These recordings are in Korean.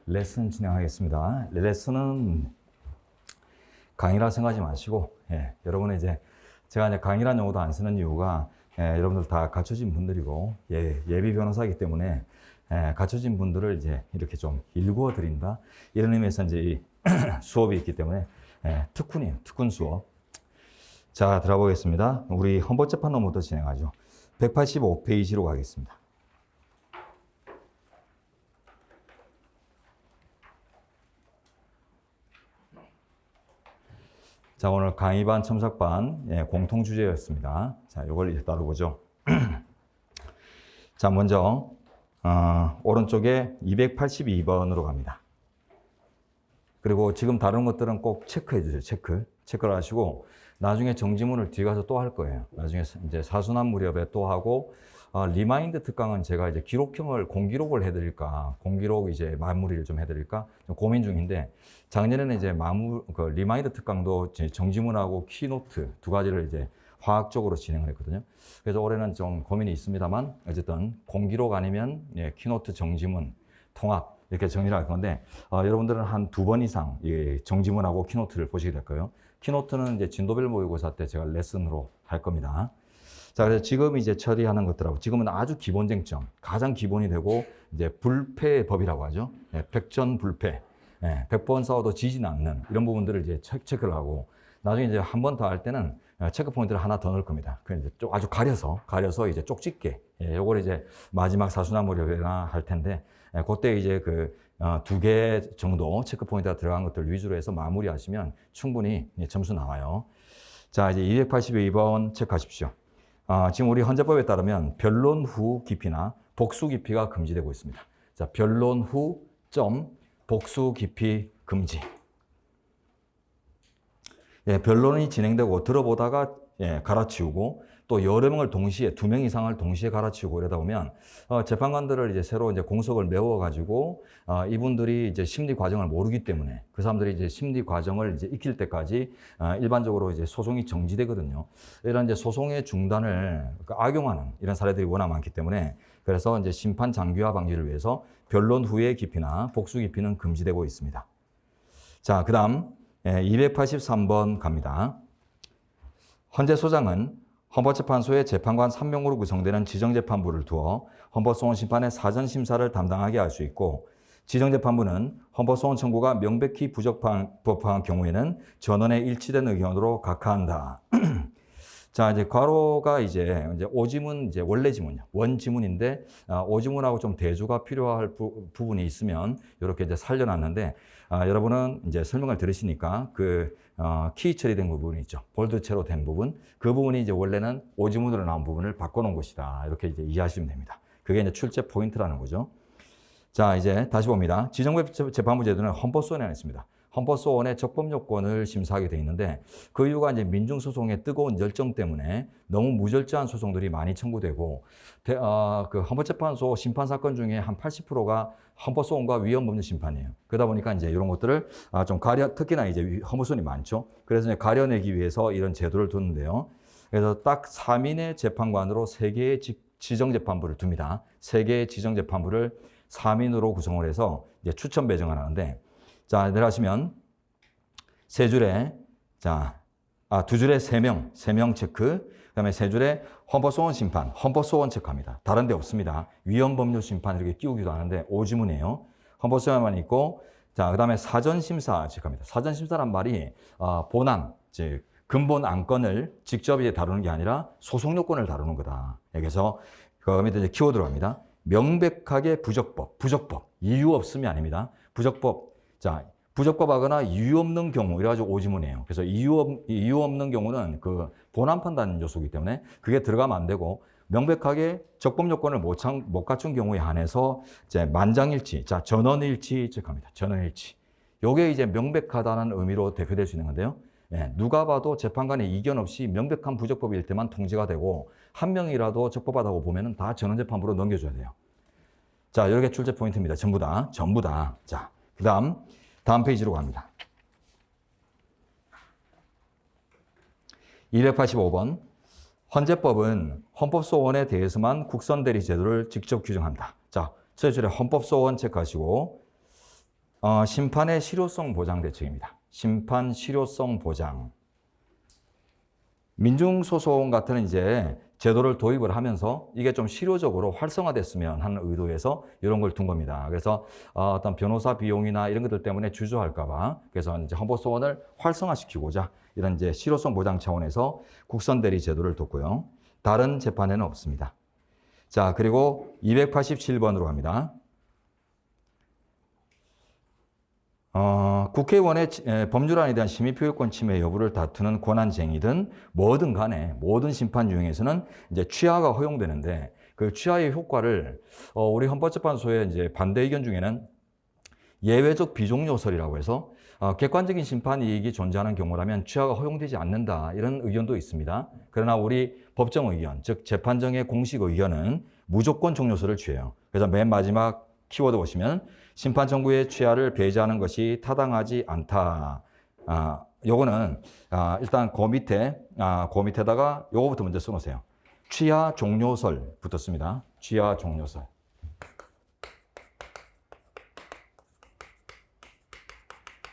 레슨 진행하겠습니다. 레슨은 강의라 생각하지 마시고, 여러분은 이제 제가 이제 강의란 용어도 안 쓰는 이유가 여러분들 다 갖춰진 분들이고, 예비 변호사이기 때문에 갖춰진 분들을 이제 이렇게 좀 일구어 드린다. 이런 의미에서 이제 이 수업이 있기 때문에 특훈이에요. 특훈 수업. 자, 들어보겠습니다. 우리 헌법재판론부터 진행하죠. 185페이지로 가겠습니다. 자, 오늘 강의반 첨삭반 공통 주제였습니다. 자, 이걸 이제 다뤄보죠. 자, 먼저 오른쪽에 282번으로 갑니다. 그리고 지금 다른 것들은 꼭 체크해 주세요. 체크를 하시고 나중에 정지문을 뒤에 가서 또 할 거예요. 나중에 이제 사순환 무렵에 또 하고 리마인드 특강은 제가 이제 기록형을 공기록을 해드릴까, 공기록 이제 마무리를 좀 해드릴까 좀 고민 중인데, 작년에는 이제 리마인드 특강도 정지문하고 키노트 두 가지를 이제 화학적으로 진행을 했거든요. 그래서 올해는 좀 고민이 있습니다만, 어쨌든 공기록 아니면 키노트, 정지문, 통합 이렇게 정리를 할 건데, 여러분들은 한 2번 이상 정지문하고 키노트를 보시게 될 거예요. 키노트는 이제 진도별 모의고사 때 제가 레슨으로 할 겁니다. 자, 그래서 지금 이제 처리하는 것들하고, 지금은 아주 기본 쟁점, 가장 기본이 되고, 이제 불패법이라고 하죠. 백전불패. 100번 싸워도 지진 않는 이런 부분들을 이제 체크를 하고, 나중에 이제 한 번 더 할 때는 체크 포인트를 하나 더 넣을 겁니다. 그래서 아주 가려서 이제 쪽집게. 요걸 이제 마지막 사순환 무렵에나 할 텐데, 그때 이제 그 2개 정도 체크 포인트가 들어간 것들 위주로 해서 마무리하시면 충분히 점수 나와요. 자, 이제 282번 체크하십시오. 지금 우리 헌재법에 따르면 변론 후 기피나 복수 기피가 금지되고 있습니다. 자, 변론 후 점 복수 기피 금지. 변론이 진행되고 들어보다가 갈아치우고, 또 여러 명을 동시에 2명 이상을 동시에 갈아치우고 이러다 보면 재판관들을 이제 새로 이제 공석을 메워 가지고 이분들이 이제 심리 과정을 모르기 때문에 그 사람들이 이제 심리 과정을 이제 익힐 때까지 일반적으로 이제 소송이 정지되거든요. 이런 이제 소송의 중단을 악용하는 이런 사례들이 워낙 많기 때문에, 그래서 이제 심판 장기화 방지를 위해서 변론 후의 기피나 복수 기피는 금지되고 있습니다. 자, 그다음 283번 갑니다. 헌재소장은 헌법재판소의 재판관 3명으로 구성되는 지정재판부를 두어 헌법소원 심판의 사전심사를 담당하게 할 수 있고, 지정재판부는 헌법소원 청구가 명백히 부적법한 경우에는 전원의 일치된 의견으로 각하한다. 자, 이제 괄호가 이제 오지문, 이제 원래 지문이요. 원지문인데, 오지문하고 좀 대조가 필요할 부분이 있으면 이렇게 이제 살려놨는데, 여러분은 이제 설명을 들으시니까 키 처리된 부분이 있죠. 볼드체로 된 부분. 그 부분이 이제 원래는 오지문으로 나온 부분을 바꿔놓은 것이다. 이렇게 이제 이해하시면 됩니다. 그게 이제 출제 포인트라는 거죠. 자, 이제 다시 봅니다. 지정재판부 제도는 헌법소원에 있습니다. 헌법소원의 적법 요건을 심사하게 돼 있는데, 그 이유가 이제 민중소송의 뜨거운 열정 때문에 너무 무절제한 소송들이 많이 청구되고, 그 헌법재판소 심판 사건 중에 한 80%가 헌법소원과 위헌법률 심판이에요. 그러다 보니까 이제 이런 것들을 좀 특히나 이제 헌법소원이 많죠. 그래서 이제 가려내기 위해서 이런 제도를 두는데요. 그래서 딱 3인의 재판관으로 3개의 지정재판부를 둡니다. 3개의 지정재판부를 3인으로 구성을 해서 이제 추천 배정을 하는데, 자, 내려가시면 세 줄에, 두 줄에 3명 체크, 그 다음에 세 줄에 헌법소원 심판, 헌법소원 체크합니다. 다른 데 없습니다. 위헌법률 심판 이렇게 끼우기도 하는데 오지문이에요. 헌법소원만 있고, 자, 그 다음에 사전심사 체크합니다. 사전심사란 말이 본안, 즉 근본 안건을 직접 이제 다루는 게 아니라 소송 요건을 다루는 거다. 그래서 그 밑에 이제 키워드로 합니다. 명백하게 부적법, 이유 없음이 아닙니다. 부적법. 자, 부적법하거나 이유 없는 경우, 이래가지고 오지문이에요. 그래서 이유 없는 경우는 그 본안 판단 요소이기 때문에 그게 들어가면 안 되고, 명백하게 적법 요건을 못 갖춘 경우에 한해서 이제 만장일치, 자, 전원일치 체크합니다. 전원일치. 요게 이제 명백하다는 의미로 대표될 수 있는 건데요. 누가 봐도 재판관의 이견 없이 명백한 부적법일 때만 통지가 되고, 한 명이라도 적법하다고 보면은 다 전원재판부로 넘겨줘야 돼요. 자, 이렇게 출제 포인트입니다. 전부 다. 자, 다음 페이지로 갑니다. 285번. 헌재법은 헌법소원에 대해서만 국선대리 제도를 직접 규정한다. 자, 첫 줄에 헌법소원 체크하시고, 심판의 실효성 보장 대책입니다. 심판 실효성 보장. 민중소송 같은 이제 제도를 도입을 하면서 이게 좀 실효적으로 활성화됐으면 하는 의도에서 이런 걸 둔 겁니다. 그래서 어떤 변호사 비용이나 이런 것들 때문에 주저할까봐 그래서 이제 헌법소원을 활성화시키고자 이런 이제 실효성 보장 차원에서 국선 대리 제도를 뒀고요. 다른 재판에는 없습니다. 자, 그리고 287번으로 갑니다. 국회의원의 법률안에 대한 심의표현권 침해 여부를 다투는 권한쟁의든 뭐든 간에 모든 심판 중에서는 이제 취하가 허용되는데 그 취하의 효과를 우리 헌법재판소의 이제 반대 의견 중에는 예외적 비종료설이라고 해서 객관적인 심판 이익이 존재하는 경우라면 취하가 허용되지 않는다 이런 의견도 있습니다. 그러나 우리 법정 의견, 즉 재판정의 공식 의견은 무조건 종료설을 취해요. 그래서 맨 마지막 키워드 보시면 심판 청구의 취하를 배제하는 것이 타당하지 않다. 요거는 일단 그 밑에다가 요거부터 먼저 써놓으세요. 취하 종료설 붙었습니다. 취하 종료설.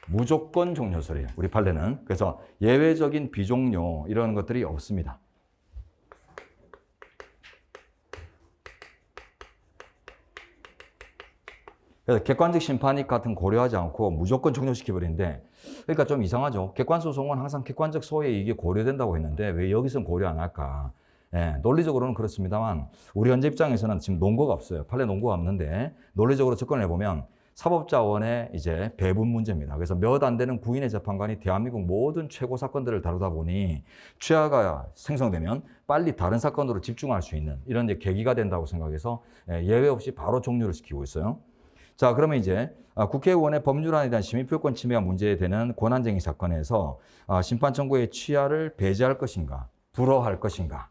무조건 종료설이에요. 우리 판례는. 그래서 예외적인 비종료 이런 것들이 없습니다. 그래서 객관적 심판이익 같은 고려하지 않고 무조건 종료시켜버리는데 그러니까 좀 이상하죠. 객관소송은 항상 객관적 소의 이익이 고려된다고 했는데 왜 여기서는 고려 안 할까? 예, 논리적으로는 그렇습니다만 우리 현재 입장에서는 지금 논거가 없어요. 판례 논거가 없는데 논리적으로 접근을 해보면 사법자원의 이제 배분 문제입니다. 그래서 몇 안 되는 구인의 재판관이 대한민국 모든 최고 사건들을 다루다 보니 취하가 생성되면 빨리 다른 사건으로 집중할 수 있는 이런 이제 계기가 된다고 생각해서 예외 없이 바로 종료를 시키고 있어요. 자, 그러면 이제 국회의원의 법률안에 대한 심의표권 침해가 문제되는 권한쟁의 사건에서 심판 청구의 취하를 배제할 것인가, 불허할 것인가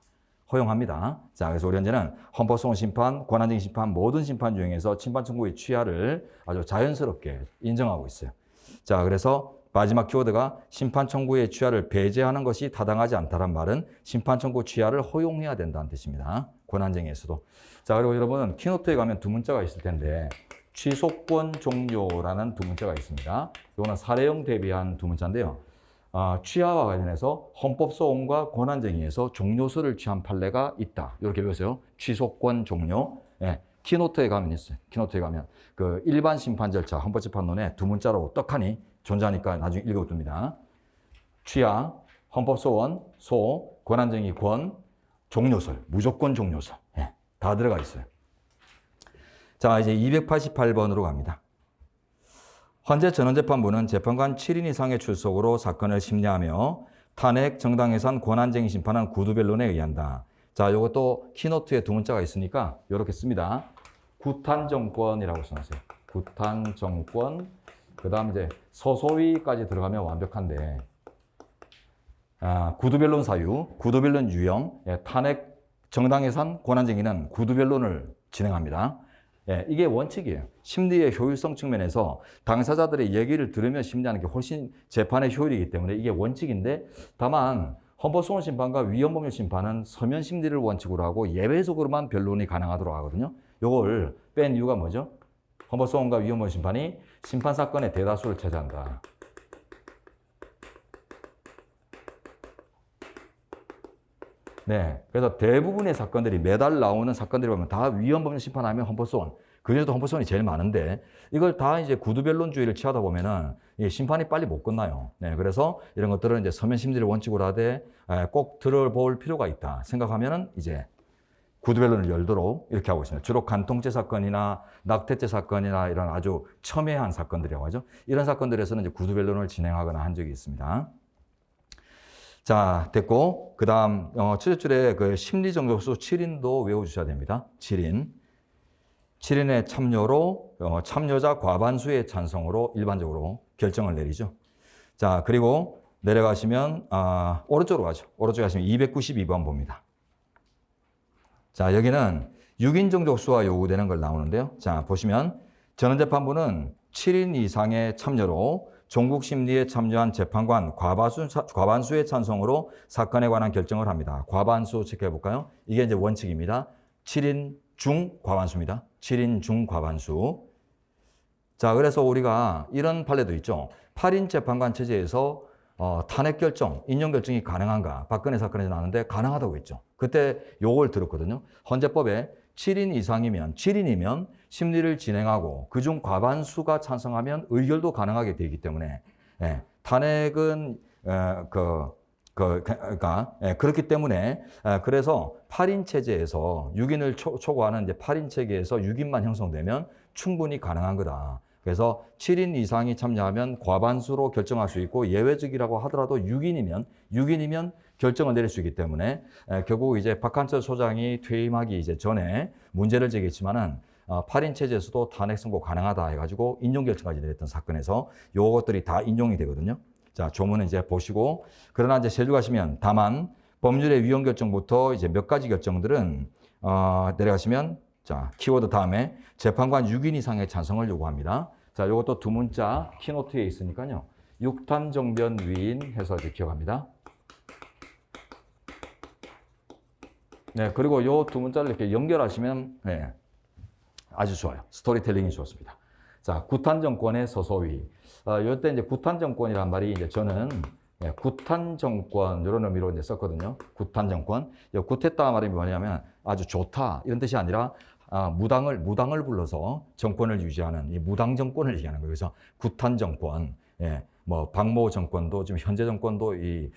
허용합니다. 자, 그래서 우리 현재는 헌법소원 심판, 권한쟁의 심판 모든 심판 중에서 심판 청구의 취하를 아주 자연스럽게 인정하고 있어요. 자, 그래서 마지막 키워드가 심판 청구의 취하를 배제하는 것이 타당하지 않다란 말은 심판 청구 취하를 허용해야 된다는 뜻입니다. 권한쟁의에서도. 자, 그리고 여러분 키노트에 가면 두 문자가 있을 텐데 취소권 종료라는 두 문자가 있습니다. 이거는 사례형 대비한 두 문자인데요. 취하와 관련해서 헌법소원과 권한쟁의에서 종료서를 취한 판례가 있다. 이렇게 배우세요. 취소권 종료. 예, 키노트에 가면 있어요. 키노트에 가면 그 일반 심판 절차 헌법재판론에 두 문자로 떡하니 존재하니까 나중에 읽어둡니다. 취하, 헌법소원, 소, 권한쟁의 권, 종료설, 무조건 종료설. 예, 다 들어가 있어요. 자, 이제 288번으로 갑니다. 헌재 전원재판부는 재판관 7인 이상의 출석으로 사건을 심리하며 탄핵, 정당해산, 권한쟁의 심판은 구두변론에 의한다. 자, 요것도 키노트에 두 문자가 있으니까 이렇게 씁니다. 구탄정권이라고 써놨어요. 구탄정권. 그 다음 이제 서소위까지 들어가면 완벽한데, 구두변론 사유, 구두변론 유형, 탄핵, 정당해산, 권한쟁의는 구두변론을 진행합니다. 예, 이게 원칙이에요. 심리의 효율성 측면에서 당사자들의 얘기를 들으며 심리하는 게 훨씬 재판의 효율이기 때문에 이게 원칙인데 다만 헌법소원 심판과 위헌법률 심판은 서면 심리를 원칙으로 하고 예외적으로만 변론이 가능하도록 하거든요. 이걸 뺀 이유가 뭐죠? 헌법소원과 위헌법률 심판이 심판사건의 대다수를 차지한다. 네, 그래서 대부분의 사건들이 매달 나오는 사건들이 보면 다 위헌법률 심판하면 헌법소원, 그중에서도 헌법소원이 제일 많은데 이걸 다 이제 구두변론주의를 취하다 보면은 심판이 빨리 못 끝나요. 네, 그래서 이런 것들은 이제 서면 심리를 원칙으로 하되 꼭 들어볼 필요가 있다 생각하면은 이제 구두변론을 열도록 이렇게 하고 있습니다. 주로 간통죄 사건이나 낙태죄 사건이나 이런 아주 첨예한 사건들이라고 하죠. 이런 사건들에서는 이제 구두변론을 진행하거나 한 적이 있습니다. 자, 됐고, 그 다음, 첫째 줄에 그 심리정족수 7인도 외워주셔야 됩니다. 7인. 7인의 참여로, 참여자 과반수의 찬성으로 일반적으로 결정을 내리죠. 자, 그리고 내려가시면, 오른쪽으로 가죠. 오른쪽에 가시면 292번 봅니다. 자, 여기는 6인 정족수가 요구되는 걸 나오는데요. 자, 보시면, 전원재판부는 7인 이상의 참여로 종국심리에 참여한 재판관 과반수의 찬성으로 사건에 관한 결정을 합니다. 과반수 체크해 볼까요? 이게 이제 원칙입니다. 7인 중 과반수입니다. 7인 중 과반수. 자, 그래서 우리가 이런 판례도 있죠. 8인 재판관 체제에서 탄핵 결정, 인용 결정이 가능한가? 박근혜 사건에서 나왔는데 가능하다고 했죠. 그때 요걸 들었거든요. 헌재법에 7인이면 심리를 진행하고 그중 과반수가 찬성하면 의결도 가능하게 되기 때문에 예, 탄핵은 그러니까 그렇기 때문에 그래서 8인 체제에서 6인을 초과하는 이제 8인 체계에서 6인만 형성되면 충분히 가능한 거다. 그래서 7인 이상이 참여하면 과반수로 결정할 수 있고 예외적이라고 하더라도 6인이면 결정을 내릴 수 있기 때문에 결국 이제 박한철 소장이 퇴임하기 이제 전에 문제를 제기했지만은 8인 체제에서도 탄핵 선고 가능하다 해가지고 인용 결정까지 내렸던 사건에서 요것들이 다 인용이 되거든요. 자, 조문은 이제 보시고 그러나 이제 세주 가시면 다만 법률의 위헌 결정부터 이제 몇 가지 결정들은 내려가시면 자, 키워드 다음에 재판관 6인 이상의 찬성을 요구합니다. 자, 요것도 두 문자 키노트에 있으니까요. 6탄 정변 위인 해서 이제 기억합니다. 네, 그리고 요 두 문자를 이렇게 연결하시면 네, 아주 좋아요. 스토리텔링이 좋습니다. 자, 구탄 정권의 서소위. 요때 이제 구탄 정권이란 말이 이제 저는 구탄 정권 이런 의미로 이제 썼거든요. 구탄 정권. 굿했다 말이 뭐냐면 아주 좋다 이런 뜻이 아니라 무당을 불러서 정권을 유지하는 이 무당 정권을 얘기하는 거예요. 그래서 구탄 정권. 예, 뭐 박모 정권도 지금 현재 정권도 이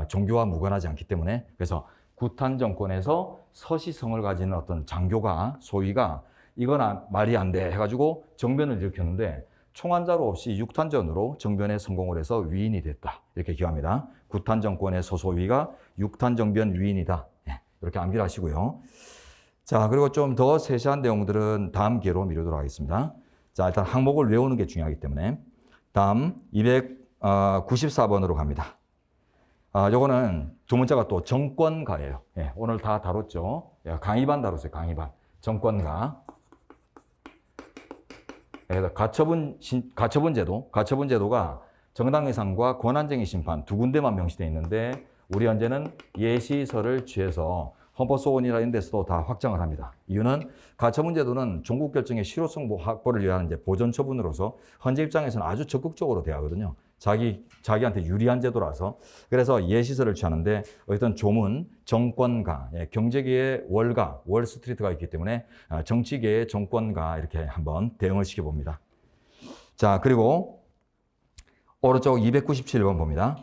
종교와 무관하지 않기 때문에 그래서 구탄 정권에서 서시성을 가지는 어떤 장교가 소위가 이건 말이 안 돼 해가지고 정변을 일으켰는데 총환자로 없이 6탄전으로 정변에 성공을 해서 위인이 됐다. 이렇게 기억합니다. 9탄 정권의 소소위가 6탄 정변 위인이다. 네, 이렇게 암기를 하시고요. 자, 그리고 좀 더 세세한 내용들은 다음 기회로 미루도록 하겠습니다. 자, 일단 항목을 외우는 게 중요하기 때문에 다음 294번으로 갑니다. 요거는 두 문자가 또 정권가예요. 예, 오늘 다 다뤘죠. 강의반 다뤘어요. 강의반. 정권가. 그래서 가처분 제도가 정당해상과 권한쟁의 심판 두 군데만 명시되어 있는데 우리 현재는 예시설을 취해서 헌법소원이나 이런 데서도 다 확장을 합니다. 이유는 가처분 제도는 종국 결정의 실효성 확보를 위한 이제 보전 처분으로서 헌재 입장에서는 아주 적극적으로 대하거든요. 자기한테 유리한 제도라서. 그래서 예시설을 취하는데 어쨌든 조문, 정권가, 경제계의 월가, 월스트리트가 있기 때문에 정치계의 정권가 이렇게 한번 대응을 시켜봅니다. 자, 그리고 오른쪽 297번 봅니다.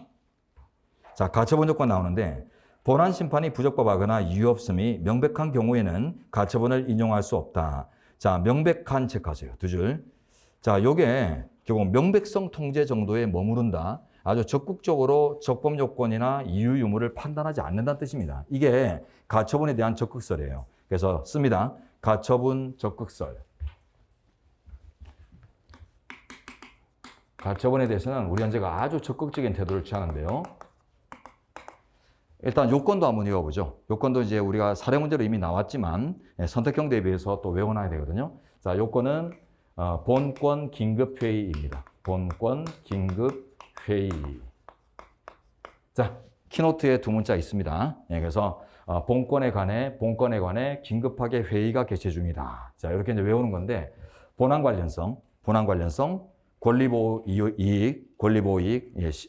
자, 가처분 조건 나오는데 본안 심판이 부적법하거나 이유 없음이 명백한 경우에는 가처분을 인용할 수 없다. 자, 명백한 체크하세요. 두 줄. 자, 요게 결국 명백성 통제 정도에 머무른다. 아주 적극적으로 적법 요건이나 이유 유무를 판단하지 않는다는 뜻입니다. 이게 가처분에 대한 적극설이에요. 그래서 씁니다. 가처분 적극설. 가처분에 대해서는 우리 현재가 아주 적극적인 태도를 취하는데요. 일단 요건도 한번 외워보죠. 요건도 이제 우리가 사례 문제로 이미 나왔지만 선택형 대비해서 또 외워놔야 되거든요. 자, 요건은 본권 긴급회의입니다. 본권 긴급회의. 자, 키노트에 두 문자 있습니다. 그래서 본권에 관해 긴급하게 회의가 개최 중이다. 자, 이렇게 이제 외우는 건데 본안 관련성, 권리보호 이익,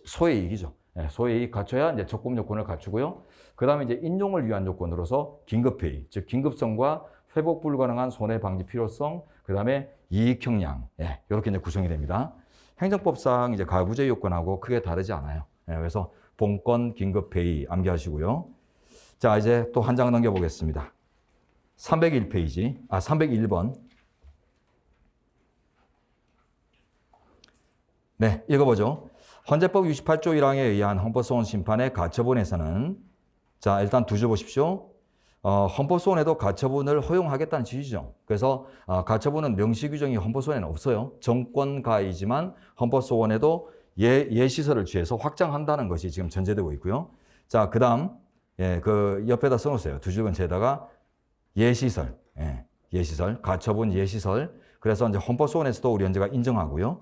소의 이익이죠. 소의 이익 갖춰야 이제 적법 요건을 갖추고요. 그 다음에 이제 인용을 위한 요건으로서 긴급회의, 즉 긴급성과 회복 불가능한 손해 방지 필요성, 그 다음에 이익 형량, 이렇게 이제 구성이 됩니다. 행정법상 이제 가부제 요건하고 크게 다르지 않아요. 그래서 본권 긴급회의 암기하시고요. 자, 이제 또 한 장 넘겨보겠습니다. 301번. 네, 읽어보죠. 헌재법 68조 1항에 의한 헌법소원 심판의 가처분에서는 자, 일단 두 줄 보십시오. 헌법소원에도 가처분을 허용하겠다는 취지죠. 그래서 가처분은 명시 규정이 헌법소원에는 없어요. 정권가이지만 헌법소원에도 예시설을 취해서 확장한다는 것이 지금 전제되고 있고요. 자, 그 다음 그 옆에다 써놓으세요. 두 줄 근처에다가 예시설, 가처분 예시설. 그래서 이제 헌법소원에서도 우리 현재가 인정하고요.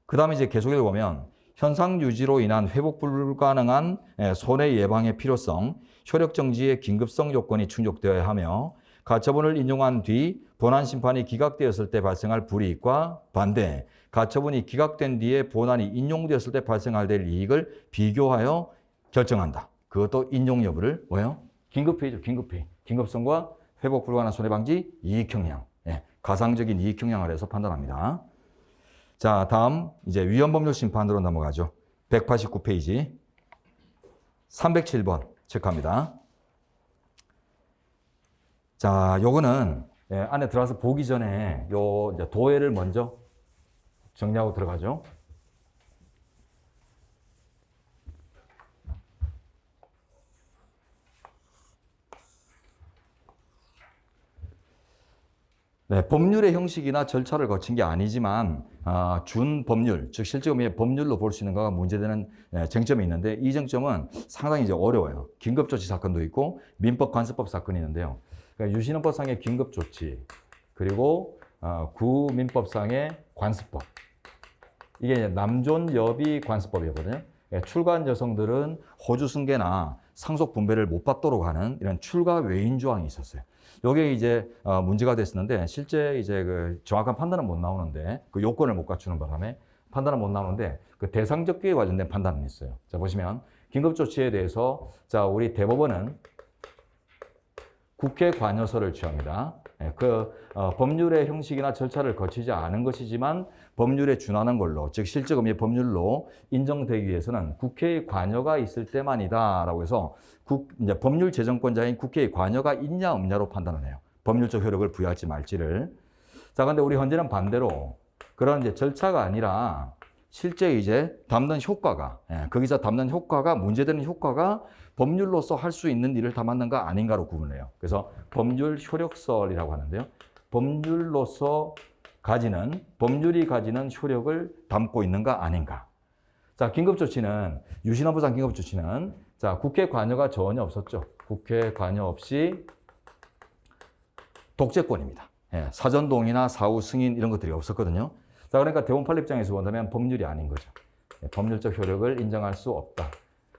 그 다음에 이제 계속 읽어보면 현상 유지로 인한 회복 불가능한 손해 예방의 필요성, 효력 정지의 긴급성 요건이 충족되어야 하며 가처분을 인용한 뒤 본안 심판이 기각되었을 때 발생할 불이익과 반대, 가처분이 기각된 뒤에 본안이 인용되었을 때 발생할 될 이익을 비교하여 결정한다. 그것도 인용 여부를 뭐예요? 긴급회의죠. 긴급회의. 긴급성과 회복 불가능한 손해방지 이익 형량. 예, 가상적인 이익 형량을 해서 판단합니다. 자, 다음 이제 위헌법률 심판으로 넘어가죠. 189페이지. 307번 체크합니다. 자, 요거는 예, 안에 들어가서 보기 전에 요 이제 도해를 먼저 정리하고 들어가죠. 네, 법률의 형식이나 절차를 거친 게 아니지만 준 법률, 즉 실제 의미의 법률로 볼 수 있는 거가 문제되는 쟁점이 있는데 이 쟁점은 상당히 이제 어려워요. 긴급조치 사건도 있고 민법 관습법 사건이 있는데요. 그러니까 유신헌법상의 긴급조치 그리고 구민법상의 관습법 이게 이제 남존여비 관습법이거든요. 출가한 여성들은 호주 승계나 상속 분배를 못 받도록 하는 이런 출가 외인 조항이 있었어요. 이게 이제 문제가 됐었는데 실제 이제 그 정확한 판단은 못 나오는데 그 요건을 못 갖추는 바람에 판단은 못 나오는데 그 대상적기에 관련된 판단은 있어요. 자, 보시면 긴급조치에 대해서 자, 우리 대법원은 국회 관여서를 취합니다. 법률의 형식이나 절차를 거치지 않은 것이지만 법률에 준하는 걸로, 즉 실적 의미의 법률로 인정되기 위해서는 국회의 관여가 있을 때만이다라고 해서 이제 법률 제정권자인 국회의 관여가 있냐 없냐로 판단을 해요. 법률적 효력을 부여할지 말지를. 자, 근데 우리 헌재는 반대로 그런 이제 절차가 아니라 실제 이제 담는 효과가, 거기서 담는 효과가 문제되는 효과가 법률로서 할 수 있는 일을 담았는가 아닌가로 구분해요. 그래서 법률 효력설이라고 하는데요. 법률이 가지는 효력을 담고 있는가 아닌가. 자, 긴급조치는, 유신헌법상 긴급조치는, 자, 국회 관여가 전혀 없었죠. 국회 관여 없이 독재권입니다. 사전동의나 사후 승인 이런 것들이 없었거든요. 자, 그러니까 대법원 판례 입장에서 본다면 법률이 아닌 거죠. 법률적 효력을 인정할 수 없다.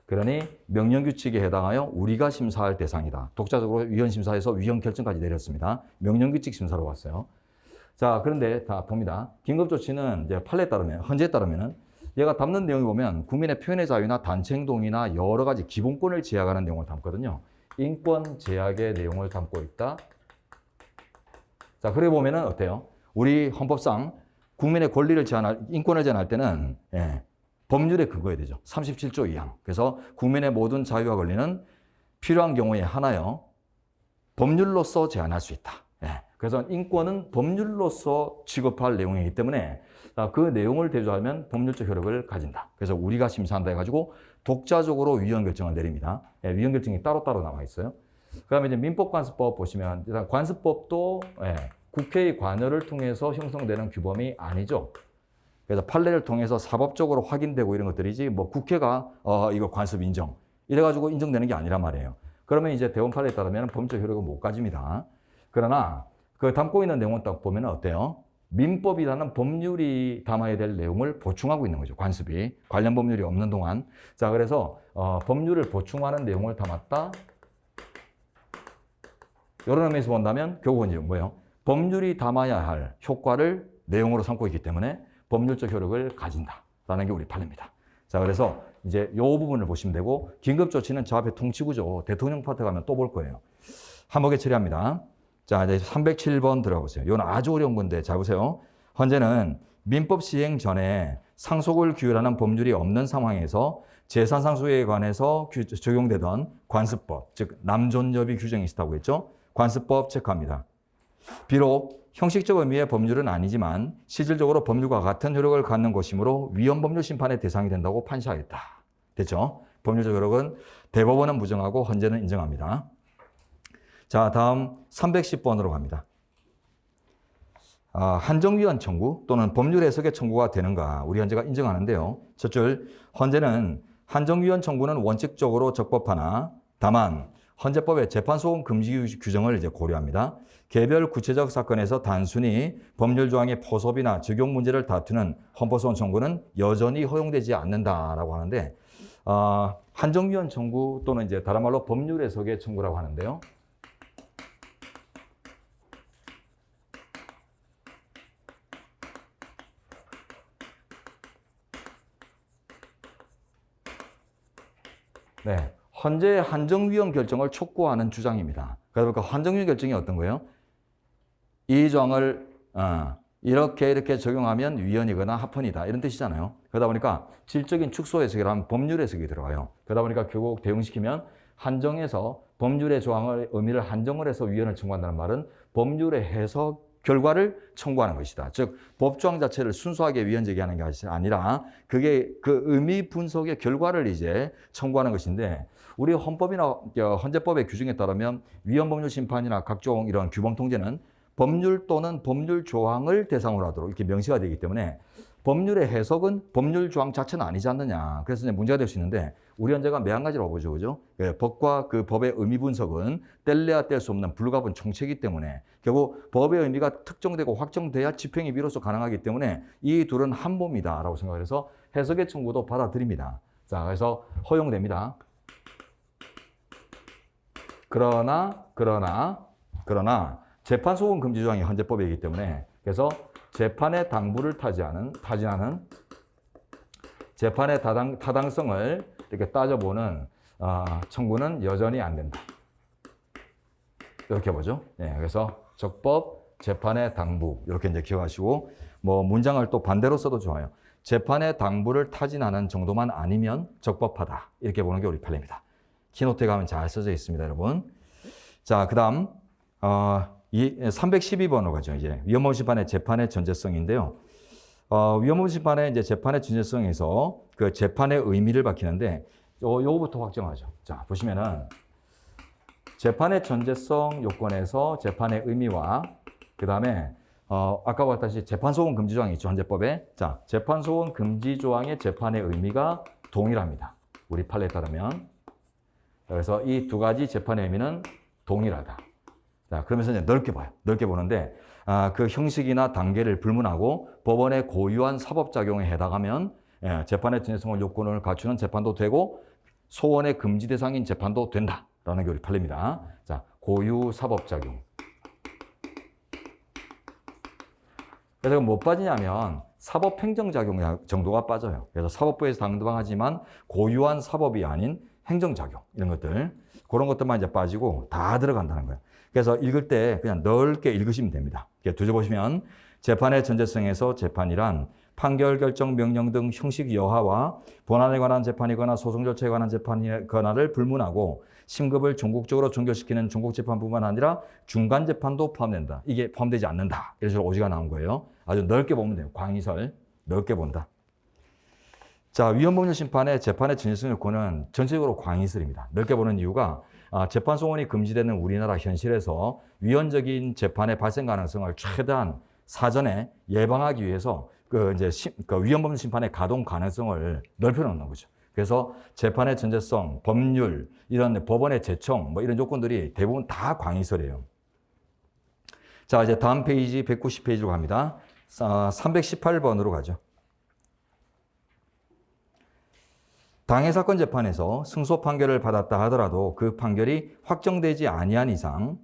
그러니 명령규칙에 해당하여 우리가 심사할 대상이다. 독자적으로 위헌심사에서 위헌결정까지 내렸습니다. 명령규칙 심사로 왔어요. 자, 그런데 다 봅니다. 긴급조치는 이제 판례에 따르면, 헌재에 따르면은 얘가 담는 내용을 보면 국민의 표현의 자유나 단체 행동이나 여러 가지 기본권을 제약하는 내용을 담거든요. 인권 제약의 내용을 담고 있다. 자, 그래 보면은 어때요? 우리 헌법상 국민의 권리를 인권을 제한할 때는 법률에 근거해야 되죠. 37조 2항. 그래서 국민의 모든 자유와 권리는 필요한 경우에 하나여 법률로서 제한할 수 있다. 그래서 인권은 법률로서 취급할 내용이기 때문에 그 내용을 대조하면 법률적 효력을 가진다. 그래서 우리가 심사한다 해가지고 독자적으로 위헌 결정을 내립니다. 위헌 결정이 따로따로 나와 있어요. 그 다음에 이제 민법관습법 보시면 일단 관습법도 국회의 관여를 통해서 형성되는 규범이 아니죠. 그래서 판례를 통해서 사법적으로 확인되고 이런 것들이지 뭐 국회가 이거 관습 인정 이래가지고 인정되는 게 아니란 말이에요. 그러면 이제 대법원 판례에 따르면 법률적 효력을 못 가집니다. 그러나 그 담고 있는 내용은 딱 보면 어때요? 민법이라는 법률이 담아야 될 내용을 보충하고 있는 거죠. 관습이. 관련 법률이 없는 동안. 자, 그래서 법률을 보충하는 내용을 담았다. 이런 의미에서 본다면 결국은 이제 뭐예요? 법률이 담아야 할 효과를 내용으로 삼고 있기 때문에 법률적 효력을 가진다라는 게 우리 판례입니다. 자, 그래서 이제 이 부분을 보시면 되고 긴급조치는 저 앞에 통치구조 대통령 파트 가면 또 볼 거예요. 한목에 처리합니다. 자, 이제 307번 들어보세요. 이건 아주 어려운 건데 잘 보세요. 헌재는 민법 시행 전에 상속을 규율하는 법률이 없는 상황에서 재산상속에 관해서 적용되던 관습법, 즉 남존여비 규정이 있었다고 했죠. 관습법 체크합니다. 비록 형식적 의미의 법률은 아니지만 실질적으로 법률과 같은 효력을 갖는 것이므로 위헌법률 심판의 대상이 된다고 판시하였다. 됐죠? 법률적 효력은 대법원은 부정하고 헌재는 인정합니다. 자, 다음 310번으로 갑니다. 한정위헌 청구 또는 법률 해석의 청구가 되는가 우리 헌재가 인정하는데요. 첫 줄, 헌재는 한정위헌 청구는 원칙적으로 적법하나 다만 헌재법의 재판소송 금지 규정을 이제 고려합니다. 개별 구체적 사건에서 단순히 법률 조항의 포섭이나 적용 문제를 다투는 헌법소원 청구는 여전히 허용되지 않는다라고 하는데 한정위헌 청구 또는 이제 다른 말로 법률 해석의 청구라고 하는데요. 네, 헌재의 한정위헌 결정을 촉구하는 주장입니다. 그러니까 한정위헌 결정이 어떤 거예요? 이 조항을 이렇게 적용하면 위헌이거나 합헌이다 이런 뜻이잖아요. 그러다 보니까 질적인 축소 해석이라면 법률 해석이 들어가요. 그러다 보니까 결국 대응시키면 한정해서 법률의 조항의 의미를 한정을 해서 위헌을 청구한다는 말은 법률의 해석 결과를 청구하는 것이다. 즉 법조항 자체를 순수하게 위헌 제기하는 것이 아니라 그게 그 의미 분석의 결과를 이제 청구하는 것인데 우리 헌법이나 헌재법의 규정에 따르면 위헌 법률 심판이나 각종 이런 규범 통제는 법률 또는 법률 조항을 대상으로 하도록 이렇게 명시가 되기 때문에 법률의 해석은 법률 조항 자체는 아니지 않느냐. 그래서 이제 문제가 될 수 있는데 우리 헌재가 매한 가지라고 보죠. 그죠? 예, 법과 그 법의 의미 분석은 뗄래야 뗄 수 없는 불가분 총체이기 때문에 결국 법의 의미가 특정되고 확정돼야 집행이 비로소 가능하기 때문에 이 둘은 한 몸이다라고 생각해서 해석의 청구도 받아들입니다. 자, 그래서 허용됩니다. 그러나 재판 소금 금지 조항이 헌재법이기 때문에 그래서 재판의 당부를 타진하는 재판의 타당성을 이렇게 따져보는 청구는 여전히 안 된다. 이렇게 보죠. 예, 그래서 적법 재판의 당부 이렇게 이제 기억하시고 뭐 문장을 또 반대로 써도 좋아요. 재판의 당부를 타진하는 정도만 아니면 적법하다. 이렇게 보는 게 우리 판례입니다. 키노트에 가면 잘 써져 있습니다, 여러분. 자, 그다음 312번으로 가죠. 이제 위헌법 심판의 재판의 전제성인데요. 위헌법 심판의 이제 재판의 전제성에서 그 재판의 의미를 밝히는데 요거부터 확정하죠. 자, 보시면은 재판의 전제성 요건에서 재판의 의미와 그다음에 아까 봤다시피 재판 소원 금지 조항이 있죠. 헌재법에. 자, 재판 소원 금지 조항의 재판의 의미가 동일합니다. 우리 판례에 따르면. 그래서 이 두 가지 재판의 의미는 동일하다. 자, 그러면서 이제 넓게 봐요. 넓게 보는데, 그 형식이나 단계를 불문하고 법원의 고유한 사법작용에 해당하면, 재판의 전제성을 요건을 갖추는 재판도 되고, 소원의 금지 대상인 재판도 된다라는 게 우리 판례입니다. 자, 고유 사법작용. 그래서 못 빠지냐면, 사법행정작용 정도가 빠져요. 그래서 사법부에서 당부하지만 고유한 사법이 아닌 행정작용, 이런 것들. 그런 것들만 이제 빠지고 다 들어간다는 거예요. 그래서 읽을 때 그냥 넓게 읽으시면 됩니다. 뒤져보시면 재판의 전제성에서 재판이란 판결, 결정, 명령 등 형식 여하와 본안에 관한 재판이거나 소송 절차에 관한 재판이거나를 불문하고 심급을 종국적으로 종결시키는 종국재판뿐만 아니라 중간재판도 포함된다. 이게 포함되지 않는다. 이런 식으로 오지가 나온 거예요. 아주 넓게 보면 돼요. 광의설 넓게 본다. 자, 위헌법률 심판의 재판의 전제성 요건은 전체적으로 광의설입니다. 넓게 보는 이유가 재판 소원이 금지되는 우리나라 현실에서 위헌적인 재판의 발생 가능성을 최대한 사전에 예방하기 위해서 그 위헌법률 심판의 가동 가능성을 넓혀놓는 거죠. 그래서 재판의 전제성, 법률, 이런 법원의 제청, 뭐 이런 조건들이 대부분 다 광의설이에요. 자, 이제 다음 페이지 190페이지로 갑니다. 318번으로 가죠. 당해사건 재판에서 승소 판결을 받았다 하더라도 그 판결이 확정되지 아니한 이상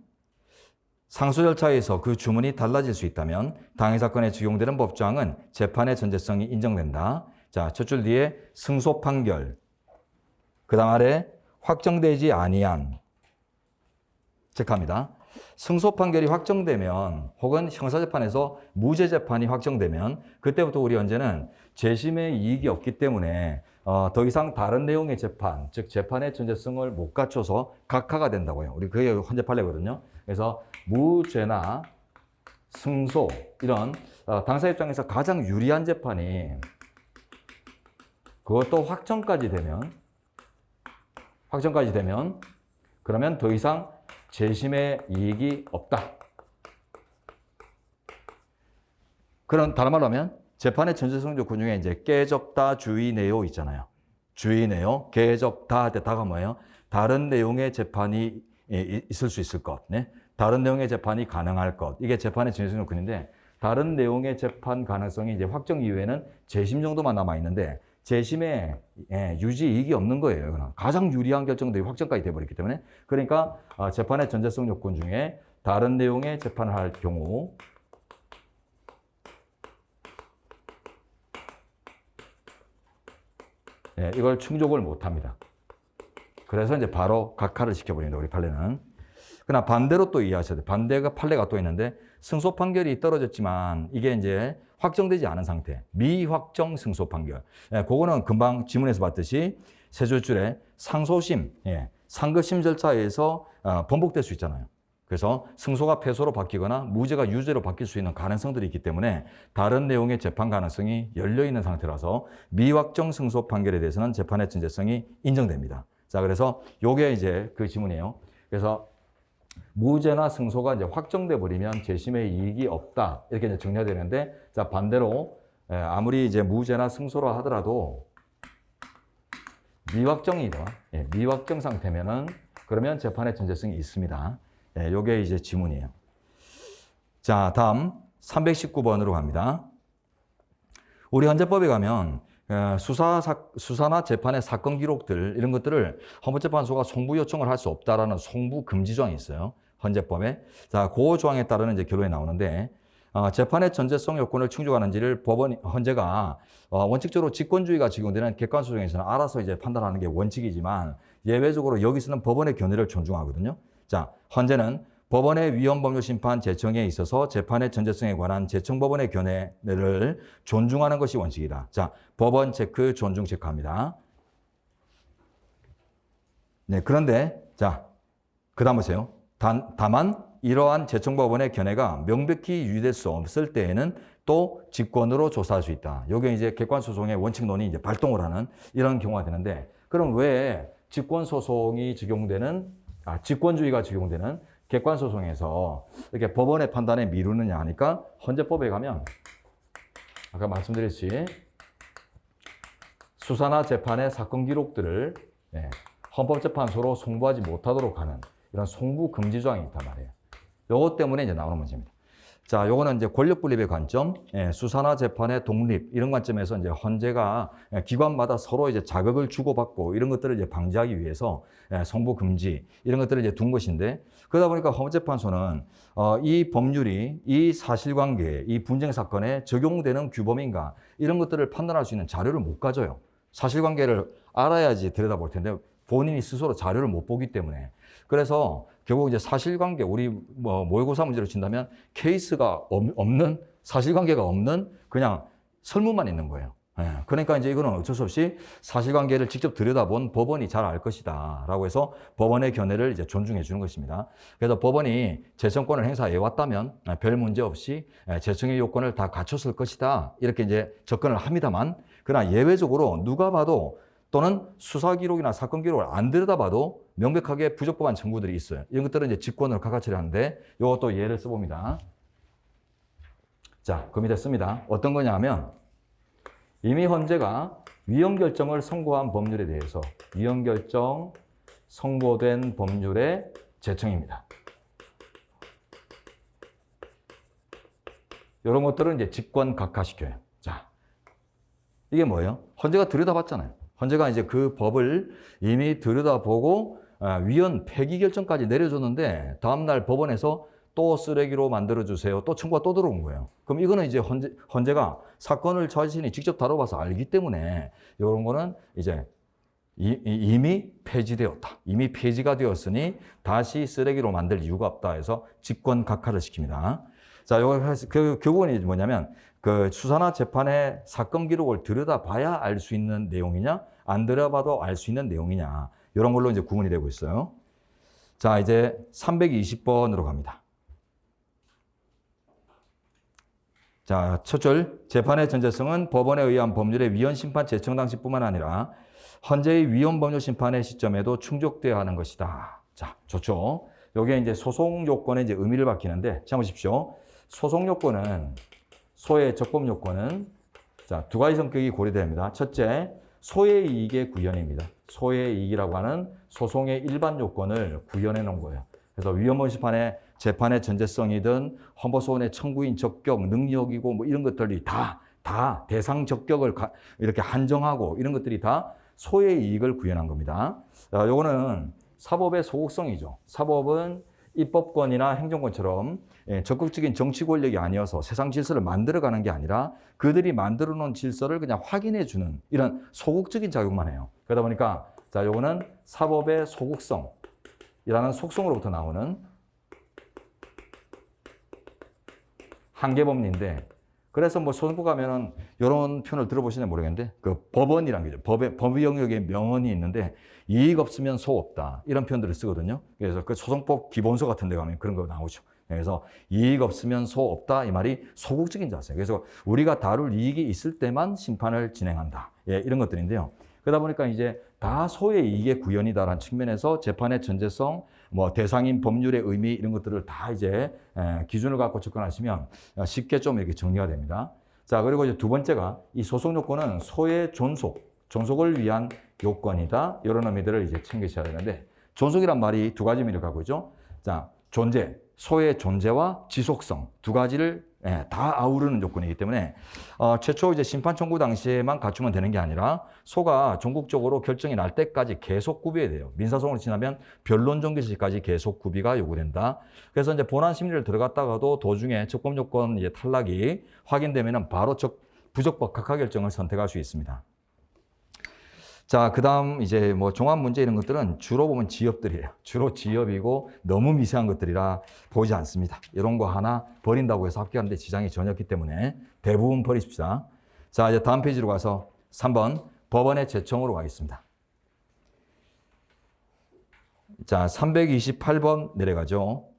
상诉절차에서 그 주문이 달라질 수 있다면 당해사건에 적용되는 법조항은 재판의 전제성이 인정된다. 자, 첫 줄 뒤에 승소 판결, 그 다음 아래 확정되지 아니한 체크합니다. 승소 판결이 확정되면 혹은 형사재판에서 무죄 재판이 확정되면 그때부터 우리 헌재는 재심의 이익이 없기 때문에 더 이상 다른 내용의 재판, 즉 재판의 전제성을 못 갖춰서 각하가 된다고요. 우리 그게 헌재 판례거든요. 그래서 무죄나 승소 이런 당사 입장에서 가장 유리한 재판이 그것도 확정까지 되면 그러면 더 이상 재심의 이익이 없다. 그런 다른 말로 하면 재판의 전제성 조건 중에 이제 깨적다, 주의내요 있잖아요. 주의내요, 깨적다, 다가 뭐예요? 다른 내용의 재판이 있을 수 있을 것, 네? 다른 내용의 재판이 가능할 것. 이게 재판의 전제성 조건인데 다른 내용의 재판 가능성이 이제 확정 이후에는 재심 정도만 남아 있는데 재심에 유지 이익이 없는 거예요. 이거는. 가장 유리한 결정들이 확정까지 돼버렸기 때문에 그러니까 재판의 전제성 요건 중에 다른 내용의 재판을 할 경우 이걸 충족을 못합니다. 그래서 이제 바로 각하를 시켜버립니다. 우리 판례는. 그러나 반대로 또 이해하셔야 돼요. 반대가 판례가 또 있는데 승소 판결이 떨어졌지만 이게 이제 확정되지 않은 상태. 미확정 승소 판결. 예, 그거는 금방 지문에서 봤듯이 세 줄줄에 상소심, 예, 상급심 절차에서 번복될 수 있잖아요. 그래서 승소가 패소로 바뀌거나 무죄가 유죄로 바뀔 수 있는 가능성들이 있기 때문에 다른 내용의 재판 가능성이 열려있는 상태라서 미확정 승소 판결에 대해서는 재판의 전제성이 인정됩니다. 자, 그래서 요게 이제 그 지문이에요. 그래서 무죄나 승소가 이제 확정돼 버리면 재심의 이익이 없다. 이렇게 이제 정리가 되는데, 자, 반대로 아무리 이제 무죄나 승소라 하더라도 미확정이다. 예, 미확정 상태면은 그러면 재판의 전제성이 있습니다. 예, 요게 이제 지문이에요. 자, 다음 319번으로 갑니다. 우리 헌재법에 가면 수사나 재판의 사건 기록들 이런 것들을 헌법재판소가 송부 요청을 할 수 없다라는 송부 금지 조항이 있어요. 헌재법에. 자, 그 조항에 따르는 이제 결론이 나오는데 재판의 전제성 요건을 충족하는지를 헌재가 원칙적으로 직권주의가 적용되는 객관소송에서는 알아서 이제 판단하는 게 원칙이지만 예외적으로 여기서는 법원의 견해를 존중하거든요. 자, 헌재는 법원의 위헌법률심판 제청에 있어서 재판의 전제성에 관한 제청법원의 견해를 존중하는 것이 원칙이다. 자, 법원 체크, 존중 체크합니다. 네, 그런데 자, 그 다음 보세요. 다만 이러한 제청법원의 견해가 명백히 유의될 수 없을 때에는 또 직권으로 조사할 수 있다. 이게 이제 객관소송의 원칙론이 이제 발동을 하는 이런 경우가 되는데, 그럼 왜 직권소송이 적용되는 직권주의가 적용되는 객관소송에서 이렇게 법원의 판단에 미루느냐 하니까 헌재법에 가면 아까 말씀드렸지 수사나 재판의 사건 기록들을 헌법재판소로 송부하지 못하도록 하는 이런 송부 금지 조항이 있단 말이에요. 요것 때문에 이제 나오는 문제입니다. 자, 요거는 이제 권력 분립의 관점, 수사나 재판의 독립 이런 관점에서 이제 헌재가 기관마다 서로 이제 자극을 주고받고 이런 것들을 이제 방지하기 위해서 송부 금지 이런 것들을 이제 둔 것인데, 그러다 보니까 헌법재판소는 이 법률이 이 사실관계, 이 분쟁 사건에 적용되는 규범인가 이런 것들을 판단할 수 있는 자료를 못 가져요. 사실관계를 알아야지 들여다볼 텐데 본인이 스스로 자료를 못 보기 때문에. 그래서 결국 이제 사실관계, 우리 모의고사 문제로 친다면 케이스가 없는, 사실관계가 없는 그냥 설문만 있는 거예요. 그러니까 이제 이거는 어쩔 수 없이 사실관계를 직접 들여다본 법원이 잘 알 것이다 라고 해서 법원의 견해를 이제 존중해 주는 것입니다. 그래서 법원이 재청권을 행사해 왔다면 별 문제 없이 재청의 요건을 다 갖췄을 것이다 이렇게 이제 접근을 합니다만, 그러나 예외적으로 누가 봐도 또는 수사 기록이나 사건 기록을 안 들여다봐도 명백하게 부적법한 청구들이 있어요. 이런 것들은 이제 직권으로 각하 처리하는데 이것도 예를 써봅니다. 자, 금이 됐습니다. 어떤 거냐 하면 이미 헌재가 위헌 결정을 선고한 법률에 대해서 위헌 결정 선고된 법률의 재청입니다. 이런 것들은 이제 직권 각하시켜요. 자, 이게 뭐예요? 헌재가 들여다봤잖아요. 헌재가 이제 그 법을 이미 들여다보고 위헌 폐기 결정까지 내려줬는데 다음날 법원에서 또 쓰레기로 만들어주세요. 또 청구가 또 들어온 거예요. 그럼 이거는 이제 헌재가 사건을 자신이 직접 다뤄봐서 알기 때문에 이런 거는 이제 이미 폐지되었다. 이미 폐지가 되었으니 다시 쓰레기로 만들 이유가 없다 해서 직권 각하를 시킵니다. 자, 그 교훈이 뭐냐면 그 수사나 재판의 사건 기록을 들여다봐야 알 수 있는 내용이냐, 안 들여다봐도 알 수 있는 내용이냐, 이런 걸로 이제 구분이 되고 있어요. 자, 이제 320번으로 갑니다. 자, 첫 줄, 재판의 전제성은 법원에 의한 법률의 위헌 심판 제청 당시뿐만 아니라 헌재의 위헌 법률 심판의 시점에도 충족되어야 하는 것이다. 자, 좋죠. 요게 이제 소송 요건의 이제 의미를 밝히는데, 자, 보십시오. 소송 요건은 소의 적법 요건은 자, 두 가지 성격이 고려됩니다. 첫째, 소의 이익의 구현입니다. 소의 이익이라고 하는 소송의 일반 요건을 구현해 놓은 거예요. 그래서 위헌법 심판의 재판의 전제성이든 헌법소원의 청구인 적격, 능력이고 뭐 이런 것들이 다 대상 적격을 이렇게 한정하고 이런 것들이 다 소의 이익을 구현한 겁니다. 요거는 사법의 소극성이죠. 사법은 입법권이나 행정권처럼 적극적인 정치 권력이 아니어서 세상 질서를 만들어가는 게 아니라 그들이 만들어 놓은 질서를 그냥 확인해 주는 이런 소극적인 작용만 해요. 그러다 보니까 자, 요거는 사법의 소극성이라는 속성으로부터 나오는 한계법리인데, 그래서 뭐 소송법 가면은 이런 표현을 들어보시는지 모르겠는데, 그 법원이라는 거죠. 법 영역에 명언이 있는데, 이익 없으면 소 없다. 이런 표현들을 쓰거든요. 그래서 그 소송법 기본서 같은 데 가면 그런 거 나오죠. 그래서 이익 없으면 소 없다. 이 말이 소극적인 자세. 그래서 우리가 다룰 이익이 있을 때만 심판을 진행한다. 예, 이런 것들인데요. 그러다 보니까 이제 다 소의 이익의 구현이다라는 측면에서 재판의 전제성, 뭐 대상인 법률의 의미 이런 것들을 다 이제 기준을 갖고 접근하시면 쉽게 좀 이렇게 정리가 됩니다. 자, 그리고 이제 두 번째가 이 소송 요건은 소의 존속을 위한 요건이다. 이런 의미들을 이제 챙기셔야 되는데, 존속이란 말이 두 가지 의미를 갖고 있죠. 자, 소의 존재와 지속성 두 가지를 다 아우르는 요건이기 때문에 최초 이제 심판 청구 당시에만 갖추면 되는 게 아니라 소가 전국적으로 결정이 날 때까지 계속 구비해야 돼요. 민사소송을 지나면 변론 종결 시까지 계속 구비가 요구된다. 그래서 이제 본안 심리를 들어갔다가도 도중에 적법 요건 이제 탈락이 확인되면은 바로 부적법 각하 결정을 선택할 수 있습니다. 자, 그 다음 이제 뭐 종합 문제 이런 것들은 주로 보면 지엽들이에요. 주로 지엽이고 너무 미세한 것들이라 보이지 않습니다. 이런 거 하나 버린다고 해서 합격하는데 지장이 전혀 없기 때문에 대부분 버리십시다. 자, 이제 다음 페이지로 가서 3번 법원의 제청으로 가겠습니다. 자, 328번 내려가죠.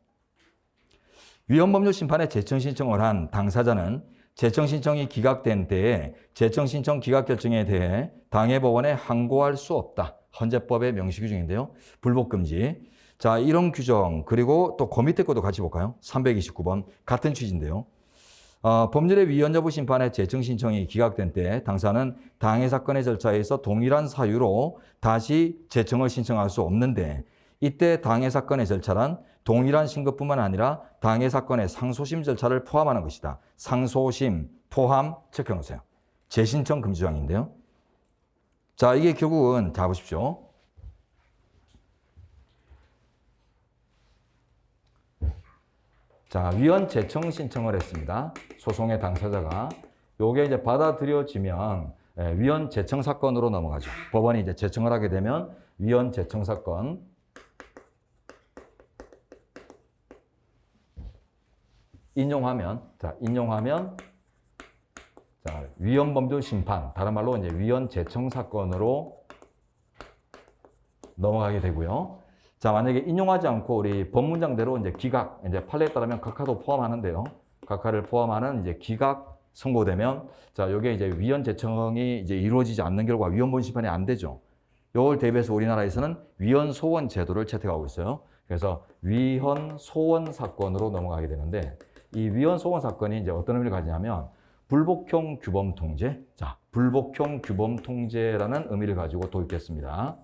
위헌법률 심판에 제청 신청을 한 당사자는 제청 신청이 기각된 때에 제청 신청 기각 결정에 대해 당해 법원에 항고할 수 없다. 헌재법의 명시 규정인데요. 불복 금지. 자, 이런 규정 그리고 또 그 밑에 것도 같이 볼까요? 329번 같은 취지인데요. 법률의 위헌 여부 심판에 제청 신청이 기각된 때 당사는 당해 사건의 절차에서 동일한 사유로 다시 제청을 신청할 수 없는데, 이때 당해 사건의 절차란 동일한 신고뿐만 아니라 당해 사건의 상소심 절차를 포함하는 것이다. 상소심 포함 체크해놓으세요. 재신청 금지 조항인데요. 자, 이게 결국은 자 보십시오. 자, 위헌 제청 신청을 했습니다. 소송의 당사자가. 요게 이제 받아들여지면 위헌 제청 사건으로 넘어가죠. 법원이 이제 제청을 하게 되면 위헌 제청 사건. 인용하면 자, 위헌 법률 심판, 다른 말로 이제 위헌 제청 사건으로 넘어가게 되고요. 자, 만약에 인용하지 않고 우리 법 문장대로 이제 기각, 이제 판례에 따르면 각하도 포함하는데요. 각하를 포함하는 이제 기각 선고되면, 자, 요게 이제 위헌 제청이 이제 이루어지지 않는 결과 위헌 법률 심판이 안 되죠. 요걸 대비해서 우리나라에서는 위헌 소원 제도를 채택하고 있어요. 그래서 위헌 소원 사건으로 넘어가게 되는데, 이 위헌 소원 사건이 이제 어떤 의미를 가지냐면 불복형 규범 통제. 자, 불복형 규범 통제라는 의미를 가지고 도입됐습니다.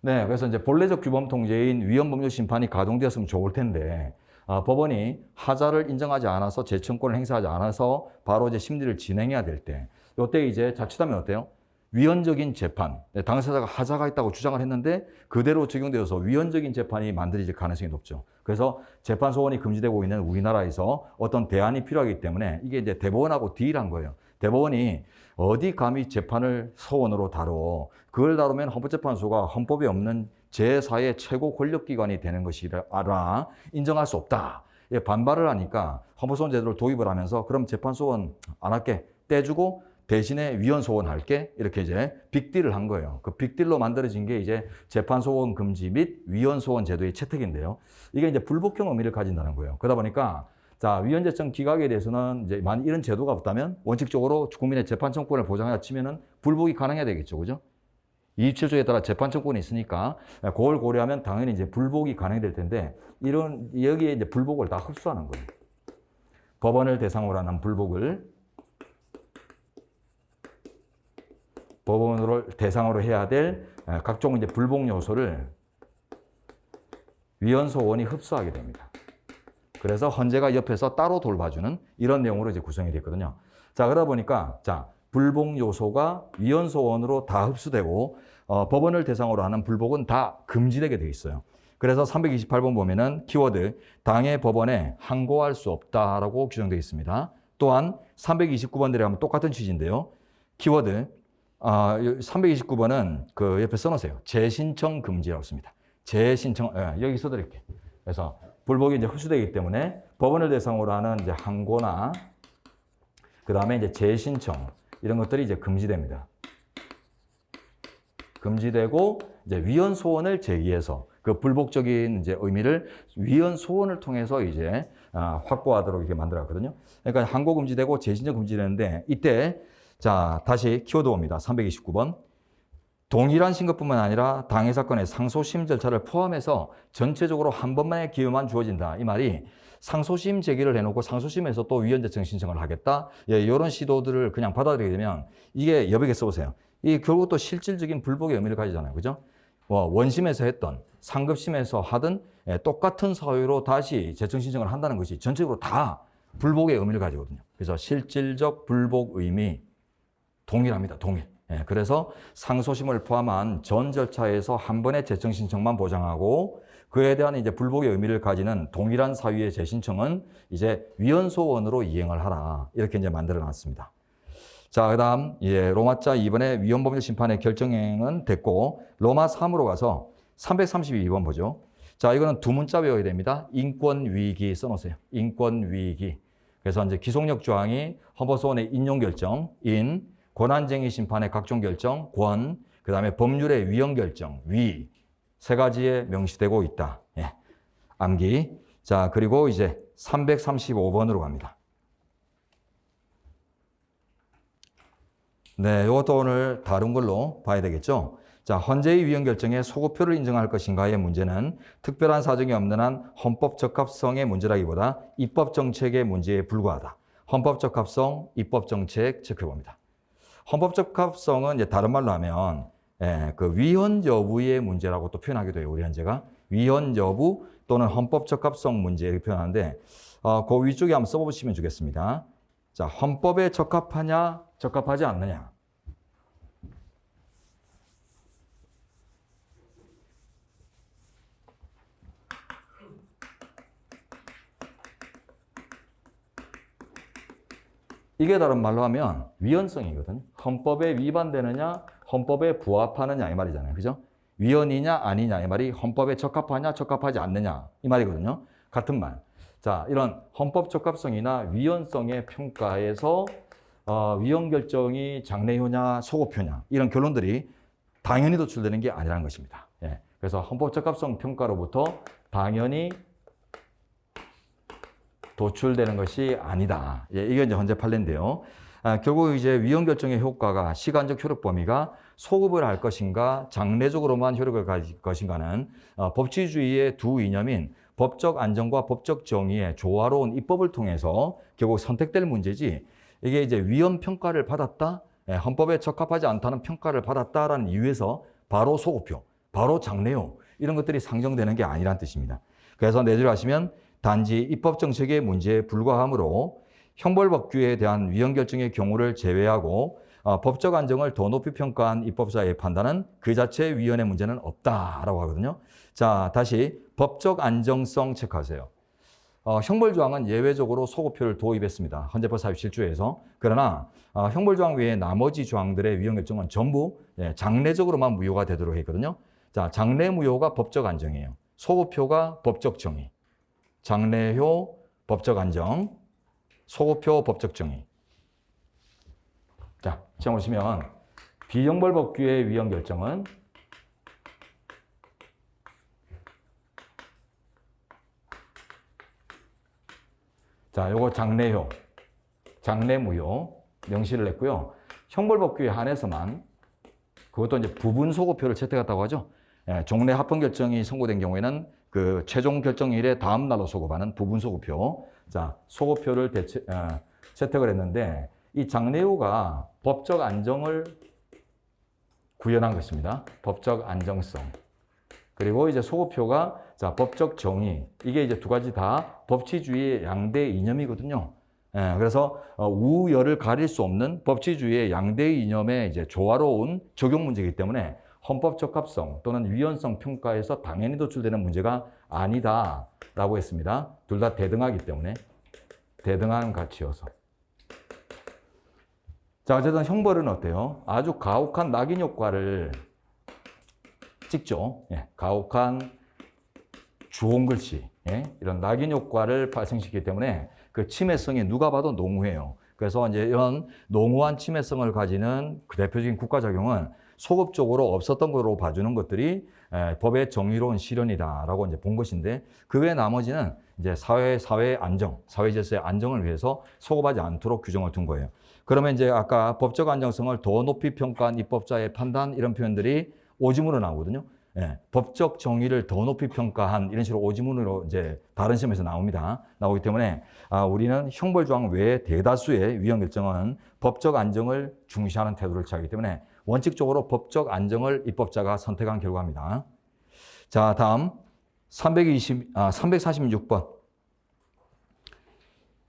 네, 그래서 이제 본래적 규범 통제인 위헌 법률 심판이 가동되었으면 좋을 텐데, 법원이 하자를 인정하지 않아서 재청권을 행사하지 않아서 바로 이제 심리를 진행해야 될 때, 이때 이제 자칫하면 어때요? 위헌적인 재판, 당사자가 하자가 있다고 주장을 했는데 그대로 적용되어서 위헌적인 재판이 만들어질 가능성이 높죠. 그래서 재판 소원이 금지되고 있는 우리나라에서 어떤 대안이 필요하기 때문에 이게 이제 대법원하고 딜한 거예요. 대법원이 어디 감히 재판을 소원으로 다뤄. 그걸 다루면 헌법재판소가 헌법에 없는 제4의 최고 권력기관이 되는 것이라 인정할 수 없다. 반발을 하니까 헌법소원 제도를 도입을 하면서 그럼 재판 소원 안 할게. 떼주고 대신에 위헌 소원할게. 이렇게 이제 빅딜을 한 거예요. 그 빅딜로 만들어진 게 이제 재판 소원 금지 및 위헌 소원 제도의 채택인데요. 이게 이제 불복형 의미를 가진다는 거예요. 그러다 보니까 자, 위헌 제청 기각에 대해서는 이제 만약 이런 제도가 없다면 원칙적으로 국민의 재판 청구권을 보장하자 치면은 불복이 가능해야 되겠죠. 그죠? 27조에 따라 재판 청구권이 있으니까 그걸 고려하면 당연히 이제 불복이 가능될 텐데, 이런 여기에 이제 불복을 다 흡수하는 거예요. 법원을 대상으로 하는 불복을 법원을 대상으로 해야 될 각종 이제 불복 요소를 위헌 소원이 흡수하게 됩니다. 그래서 헌재가 옆에서 따로 돌봐주는 이런 내용으로 이제 구성이 됐거든요. 자, 그러다 보니까 자, 불복 요소가 위헌 소원으로 다 흡수되고 법원을 대상으로 하는 불복은 다 금지되게 돼 있어요. 그래서 328번 보면은 키워드 당해 법원에 항고할 수 없다라고 규정되어 있습니다. 또한 329번 내려가면 똑같은 취지인데요. 키워드 329번은 그 옆에 써놓으세요. 재신청 금지라고 씁니다. 재신청 여기 써드릴게요. 그래서 불복이 이제 흡수되기 때문에 법원을 대상으로 하는 이제 항고나 그 다음에 이제 재신청 이런 것들이 이제 금지됩니다. 금지되고 이제 위헌 소원을 제기해서 그 불복적인 이제 의미를 위헌 소원을 통해서 이제 확보하도록 이렇게 만들었거든요. 그러니까 항고 금지되고 재신청 금지되는데 이때 자 다시 키워드 봅니다. 329번. 동일한 신고뿐만 아니라 당해 사건의 상소심 절차를 포함해서 전체적으로 한 번만의 기회만 주어진다. 이 말이 상소심 제기를 해놓고 상소심에서 또 위헌 제청 신청을 하겠다. 예, 이런 시도들을 그냥 받아들이게 되면 이게 여백에 써보세요. 이 결국 또 실질적인 불복의 의미를 가지잖아요. 그죠? 원심에서 했던 상급심에서 하든 똑같은 사유로 다시 제청 신청을 한다는 것이 전체적으로 다 불복의 의미를 가지거든요. 그래서 실질적 불복 의미 동일합니다. 동일. 예, 그래서 상소심을 포함한 전 절차에서 한 번의 재청 신청만 보장하고 그에 대한 이제 불복의 의미를 가지는 동일한 사유의 재신청은 이제 위헌 소원으로 이행을 하라. 이렇게 이제 만들어 놨습니다. 자, 그다음 로마자 2번의 위헌법률 심판의 결정행은 됐고 로마 3으로 가서 332번 보죠. 자, 이거는 두 문자 외워야 됩니다. 인권 위기 써놓으세요. 인권 위기. 그래서 이제 기속력 조항이 헌법소원의 인용 결정, 권한쟁의 심판의 각종 결정, 그 다음에 법률의 위헌 결정, 세 가지에 명시되고 있다. 예. 암기. 자, 그리고 이제 335번으로 갑니다. 네, 이것도 오늘 다른 걸로 봐야 되겠죠. 자, 헌재의 위헌 결정에 소급표를 인정할 것인가의 문제는 특별한 사정이 없는 한 헌법 적합성의 문제라기보다 입법 정책의 문제에 불과하다. 헌법 적합성, 입법 정책 체크해봅니다. 헌법 적합성은 이제 다른 말로 하면 그 위헌 여부의 문제라고 또 표현하기도 해요. 우리 헌재가 위헌 여부 또는 헌법 적합성 문제 이렇게 표현하는데 그 위쪽에 한번 써보시면 좋겠습니다. 자, 헌법에 적합하냐, 적합하지 않느냐. 이게 다른 말로 하면 위헌성이거든요. 헌법에 위반되느냐, 헌법에 부합하느냐 이 말이잖아요. 그죠? 위헌이냐 아니냐 이 말이 헌법에 적합하냐, 적합하지 않느냐 이 말이거든요. 같은 말. 자, 이런 헌법 적합성이나 위헌성의 평가에서 위헌 결정이 장래효냐, 소급효냐 이런 결론들이 당연히 도출되는 게 아니라는 것입니다. 예. 그래서 헌법 적합성 평가로부터 당연히 도출되는 것이 아니다. 예, 이게 이제 헌재 판례인데요. 결국 이제 위헌 결정의 효과가 시간적 효력 범위가 소급을 할 것인가, 장래적으로만 효력을 가질 것인가는 법치주의의 두 이념인 법적 안정과 법적 정의의 조화로운 입법을 통해서 결국 선택될 문제지. 이게 이제 위헌 평가를 받았다, 헌법에 적합하지 않다는 평가를 받았다라는 이유에서 바로 소급표, 바로 장래효 이런 것들이 상정되는 게 아니란 뜻입니다. 그래서 내주를 하시면 단지 입법 정책의 문제에 불과하므로 형벌법규에 대한 위헌 결정의 경우를 제외하고 법적 안정을 더 높이 평가한 입법자의 판단은 그 자체의 위헌의 문제는 없다라고 하거든요. 자, 다시 법적 안정성 체크하세요. 형벌조항은 예외적으로 소급표를 도입했습니다. 헌재법 47조에서. 그러나 형벌조항 외에 나머지 조항들의 위헌 결정은 전부 장래적으로만 무효가 되도록 했거든요. 자, 장래 무효가 법적 안정이에요. 소급표가 법적 정의. 장래효 법적 안정, 소급표 법적 정의. 자, 시험 보시면 비형벌법규의 위헌 결정은 자, 요거 장래효, 장래무효 명시를 했고요. 형벌법규에 한해서만 그것도 이제 부분 소급표를 채택했다고 하죠. 종래 합헌 결정이 선고된 경우에는 그 최종 결정일의 다음 날로 소급하는 부분 소급표. 자, 소급표를 채택을 했는데 이 장래효가 법적 안정을 구현한 것입니다. 법적 안정성. 그리고 이제 소급표가 자, 법적 정의. 이게 이제 두 가지 다 법치주의의 양대 이념이거든요. 그래서 우열을 가릴 수 없는 법치주의의 양대 이념의 이제 조화로운 적용 문제이기 때문에 헌법 적합성 또는 위헌성 평가에서 당연히 도출되는 문제가 아니다라고 했습니다. 둘 다 대등하기 때문에 대등한 가치여서. 자, 어쨌든 형벌은 어때요? 아주 가혹한 낙인 효과를 찍죠. 예, 가혹한 주홍 글씨, 예, 이런 낙인 효과를 발생시키기 때문에 그 침해성이 누가 봐도 농후해요. 그래서 이제 이런 농후한 침해성을 가지는 그 대표적인 국가작용은 소급적으로 없었던 거로 봐주는 것들이 법의 정의로운 실현이다라고 이제 본 것인데, 그 외 나머지는 이제 사회의 안정, 사회 질서의 안정을 위해서 소급하지 않도록 규정을 둔 거예요. 그러면 이제 아까 법적 안정성을 더 높이 평가한 입법자의 판단, 이런 표현들이 오지문으로 나오거든요. 예, 법적 정의를 더 높이 평가한, 이런 식으로 오지문으로 이제 다른 시험에서 나오기 때문에 우리는 형벌조항 외에 대다수의 위헌 결정은 법적 안정을 중시하는 태도를 취하기 때문에 원칙적으로 법적 안정을 입법자가 선택한 결과입니다. 자, 다음 346번.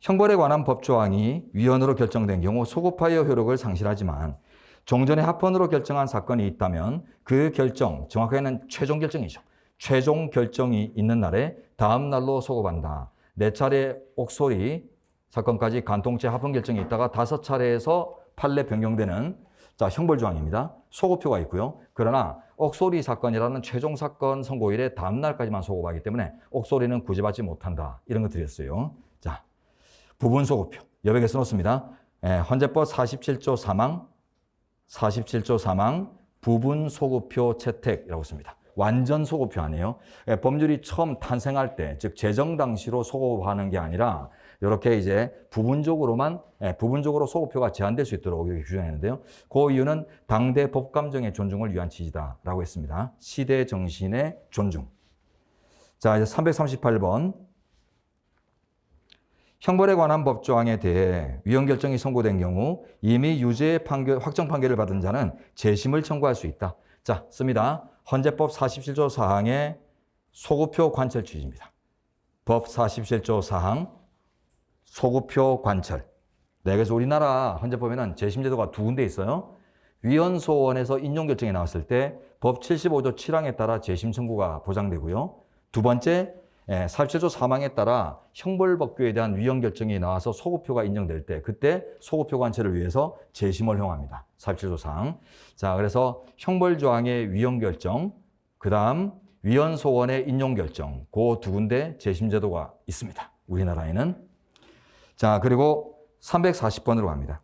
형벌에 관한 법조항이 위헌으로 결정된 경우 소급하여 효력을 상실하지만 종전에 합헌으로 결정한 사건이 있다면 그 결정, 정확하게는 최종 결정이죠. 최종 결정이 있는 날에 다음 날로 소급한다. 4차례 옥소리 사건까지 간통죄 합헌 결정이 있다가 5차례에서 판례 변경되는 형벌조항입니다. 소급표가 있고요. 그러나 옥소리 사건이라는 최종 사건 선고일에 다음 날까지만 소급하기 때문에 옥소리는 구제받지 못한다. 이런 거 드렸어요. 자, 부분 소급표. 여백에 써놓습니다. 헌재법 47조 4망 부분 소급표 채택이라고 씁니다. 완전 소급표 아니에요. 법률이 처음 탄생할 때, 즉 제정 당시로 소급하는 게 아니라 이렇게 이제 부분적으로 소급표가 제한될 수 있도록 이렇게 규정했는데요. 그 이유는 당대 법감정의 존중을 위한 취지다라고 했습니다. 시대 정신의 존중. 자, 이제 338번. 형벌에 관한 법조항에 대해 위헌 결정이 선고된 경우 이미 유죄 확정 판결을 받은 자는 재심을 청구할 수 있다. 자, 씁니다. 헌재법 47조 4항의 소급표 관철 취지입니다. 법 47조 4항 소급표 관철. 네, 그래서 우리나라 헌재법에는 재심제도가 2군데 있어요. 위헌소원에서 인용결정이 나왔을 때 법 75조 7항에 따라 재심 청구가 보장되고요. 두 번째, 47조 4항에 따라 형벌법규에 대한 위헌 결정이 나와서 소급표가 인정될 때, 그때 소급표 관철을 위해서 재심을 허용합니다. 47조 4항. 자, 그래서 형벌조항의 위헌 결정, 그 다음 위헌소원의 인용 결정, 그 2군데 재심제도가 있습니다. 우리나라에는. 자, 그리고 340번으로 갑니다.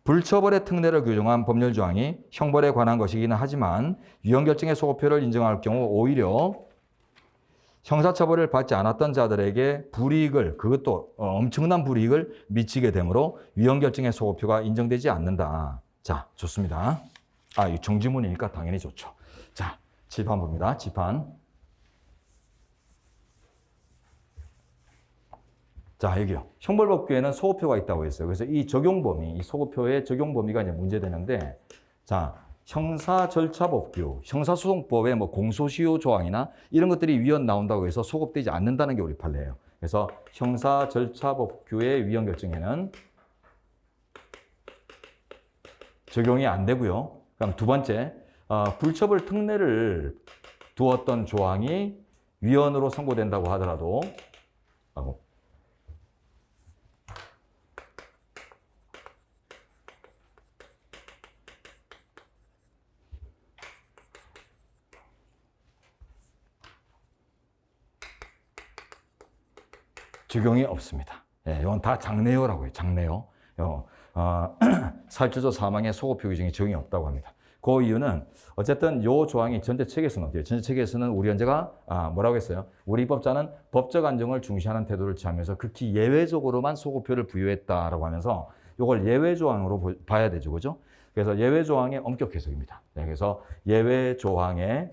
불처벌의 특례를 규정한 법률조항이 형벌에 관한 것이기는 하지만 위헌 결정의 소급표를 인정할 경우 오히려 형사처벌을 받지 않았던 자들에게 불이익을, 그것도 엄청난 불이익을 미치게 되므로 위헌 결정의 소급표가 인정되지 않는다. 자, 좋습니다. 이 정지문이니까 당연히 좋죠. 자, 칠판 봅니다. 칠판. 자, 여기요. 형벌법규에는 소급표가 있다고 했어요. 그래서 이 소급표의 적용 범위가 이제 문제되는데, 자, 형사절차법규, 형사소송법의 공소시효 조항이나 이런 것들이 위헌 나온다고 해서 소급되지 않는다는 게 우리 판례예요. 그래서 형사절차법규의 위헌 결정에는 적용이 안 되고요. 그럼 두 번째, 불처벌 특례를 두었던 조항이 위헌으로 선고된다고 하더라도 적용이 없습니다. 예, 이건 다 장내요라고 해요. 장내요. 47조 4항의 소급표 규정이 적용이 없다고 합니다. 그 이유는 어쨌든 이 조항이 전체 체계에서는 어때요? 전체 체계에서는 우리 헌재가 뭐라고 했어요? 우리 입법자는 법적 안정을 중시하는 태도를 취하면서 극히 예외적으로만 소급표를 부여했다라고 하면서 이걸 예외 조항으로 봐야 되죠, 그죠? 그래서 예외 조항의 엄격 해석입니다. 네, 그래서 예외 조항의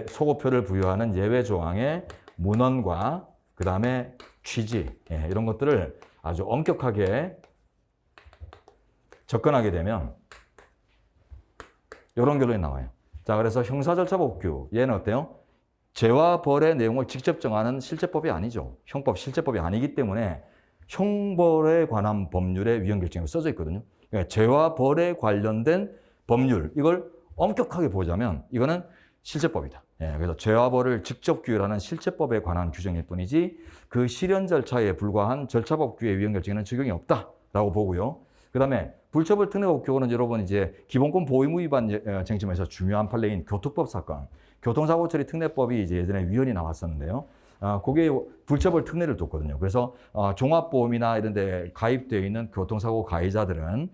소급표를 부여하는 예외 조항의 문헌과 그 다음에 취지, 이런 것들을 아주 엄격하게 접근하게 되면 이런 결론이 나와요. 자, 그래서 형사절차법규, 얘는 어때요? 죄와 벌의 내용을 직접 정하는 실제법이 아니죠. 형법, 실제법이 아니기 때문에 형벌에 관한 법률의 위헌 결정이 써져 있거든요. 그러니까 죄와 벌에 관련된 법률, 이걸 엄격하게 보자면 이거는 실제법이다. 예, 그래서 죄와 벌을 직접 규율하는 실체법에 관한 규정일 뿐이지 그 실현 절차에 불과한 절차법규의 위헌 결정에는 적용이 없다라고 보고요. 그다음에 불처벌 특례법규는 여러분 이제 기본권 보호의무 위반 쟁점에서 중요한 판례인 교특법 사건, 교통사고 처리 특례법이 이제 예전에 위헌이 나왔었는데요. 그게 불처벌 특례를 뒀거든요. 그래서 종합보험이나 이런 데 가입되어 있는 교통사고 가해자들은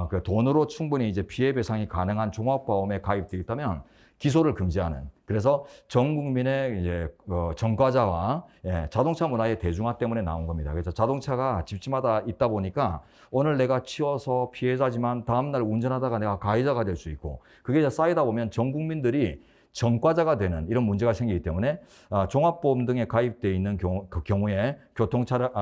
그 돈으로 충분히 이제 피해 배상이 가능한 종합보험에 가입되어 있다면 기소를 금지하는, 그래서 전 국민의 이제 전과자와 자동차 문화의 대중화 때문에 나온 겁니다. 그래서 자동차가 집집마다 있다 보니까 오늘 내가 치워서 피해자지만 다음날 운전하다가 내가 가해자가 될 수 있고, 그게 이제 쌓이다 보면 전 국민들이 전과자가 되는 이런 문제가 생기기 때문에 종합보험 등에 가입되어 있는 그 경우에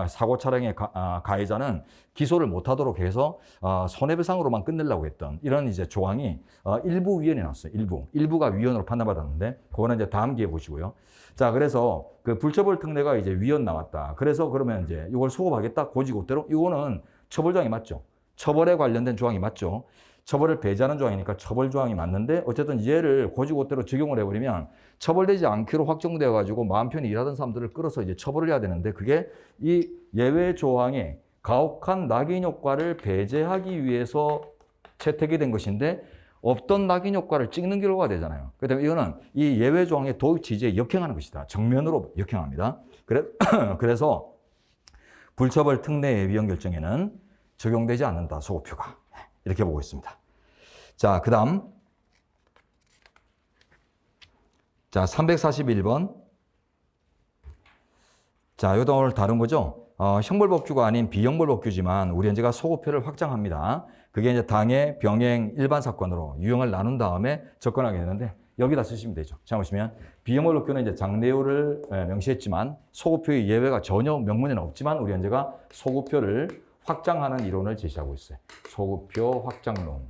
사고 차량의 가해자는 기소를 못하도록 해서 손해배상으로만 끝내려고 했던 이런 이제 조항이 일부 위헌이 나왔어요. 일부가 위헌으로 판단받았는데 그거는 이제 다음 기회에 보시고요. 자, 그래서 그 불처벌 특례가 이제 위헌 나왔다. 그래서 그러면 이제 이걸 소급하겠다. 고지고대로 이거는 처벌 조항이 맞죠. 처벌에 관련된 조항이 맞죠. 처벌을 배제하는 조항이니까 처벌 조항이 맞는데 어쨌든 얘를 고지고대로 적용을 해버리면 처벌되지 않기로 확정되어 가지고 마음 편히 일하던 사람들을 끌어서 이제 처벌을 해야 되는데, 그게 이 예외 조항에 가혹한 낙인 효과를 배제하기 위해서 채택이 된 것인데 없던 낙인 효과를 찍는 결과가 되잖아요. 그렇기 때문에 이거는 이 예외 조항의 도입 취지에 역행하는 것이다. 정면으로 역행합니다. 그래서 불처벌 특례의 위헌 결정에는 적용되지 않는다. 소급표가. 이렇게 보고 있습니다. 자, 그 다음. 자, 341번. 자, 이것도 오늘 다른 거죠. 형벌법규가 아닌 비형벌법규지만 우리 현재가 소급표를 확장합니다. 그게 이제 당해, 병행, 일반 사건으로 유형을 나눈 다음에 접근하게 되는데 여기다 쓰시면 되죠. 자, 보시면 비형벌법규는 이제 장래우를 명시했지만 소급표의 예외가 전혀 명문에는 없지만 우리 현재가 소급표를 확장하는 이론을 제시하고 있어요. 소급표 확장론.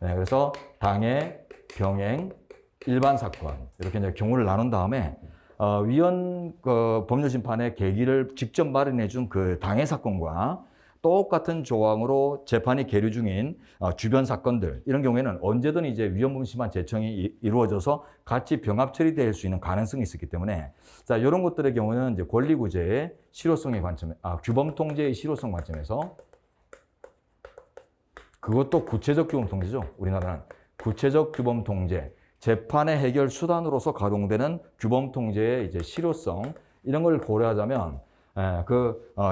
네, 그래서 당해, 병행, 일반 사건 이렇게 이제 경우를 나눈 다음에 위헌 법률심판의 계기를 직접 마련해 준 그 당해 사건과 똑같은 조항으로 재판이 계류 중인 주변 사건들, 이런 경우에는 언제든 이제 위헌법률심판 제청이 이루어져서 같이 병합 처리될 수 있는 가능성이 있었기 때문에, 자, 이런 것들의 경우는 이제 권리구제의 실효성의 관점, 규범통제의 실효성 관점에서, 그것도 구체적 규범통제죠. 우리나라는 구체적 규범통제, 재판의 해결 수단으로서 가동되는 규범통제의 이제 실효성, 이런 걸 고려하자면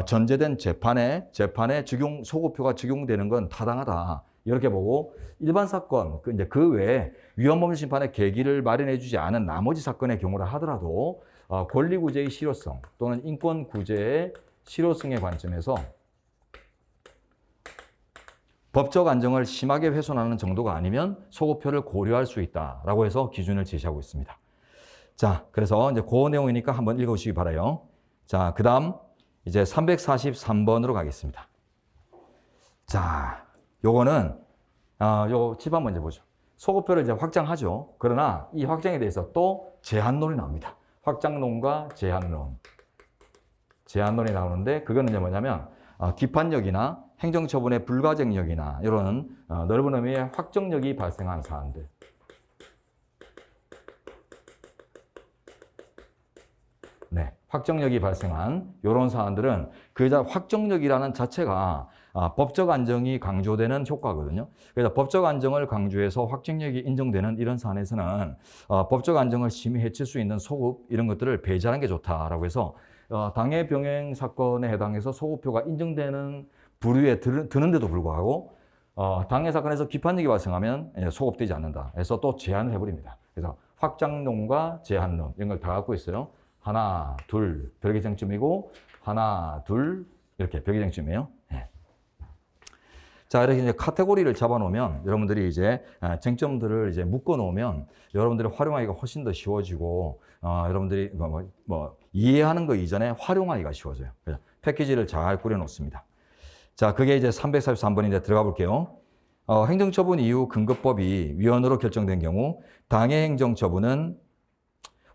전제된 재판에 적용 소급표가 적용되는 건 타당하다. 이렇게 보고 일반 사건, 이제 그 외에 위헌법률심판의 계기를 마련해주지 않은 나머지 사건의 경우라 하더라도 권리구제의 실효성 또는 인권구제의 실효성의 관점에서 법적 안정을 심하게 훼손하는 정도가 아니면 소급표를 고려할 수 있다라고 해서 기준을 제시하고 있습니다. 자, 그래서 이제 그 내용이니까 한번 읽어보시기 바라요. 자, 그 다음 이제 343번으로 가겠습니다. 자, 요거는 요 팁 한번 이제 보죠. 소급표를 이제 확장하죠. 그러나 이 확장에 대해서 또 제한론이 나옵니다. 확장론과 제한론. 제한론이 나오는데 그거는 이제 뭐냐면 기판력이나 행정처분의 불가정력이나 이런 넓은 의미의 확정력이 발생한 사안들. 네, 확정력이 발생한 이런 사안들은 그 확정력이라는 자체가 법적 안정이 강조되는 효과거든요. 그래서 법적 안정을 강조해서 확정력이 인정되는 이런 사안에서는 법적 안정을 심히 해칠 수 있는 소급 이런 것들을 배제하는 게 좋다라고 해서 당해 병행 사건에 해당해서 소급표가 인정되는 부류에 드는데도 불구하고 당해 사건에서 기판력이 발생하면 소급되지 않는다. 그래서 또 제한을 해버립니다. 그래서 확장론과 제한론 이런 걸 다 갖고 있어요. 하나, 둘, 별개 쟁점이고, 하나, 둘, 이렇게 별개 쟁점이에요. 네. 자, 이렇게 이제 카테고리를 잡아놓으면 여러분들이 이제 쟁점들을 이제 묶어놓으면 여러분들이 활용하기가 훨씬 더 쉬워지고, 여러분들이 이해하는 거 이전에 활용하기가 쉬워져요. 그래서 패키지를 잘 꾸려놓습니다. 자, 그게 이제 343번인데 들어가 볼게요. 행정처분 이후 근거법이 위헌으로 결정된 경우, 당해 행정처분은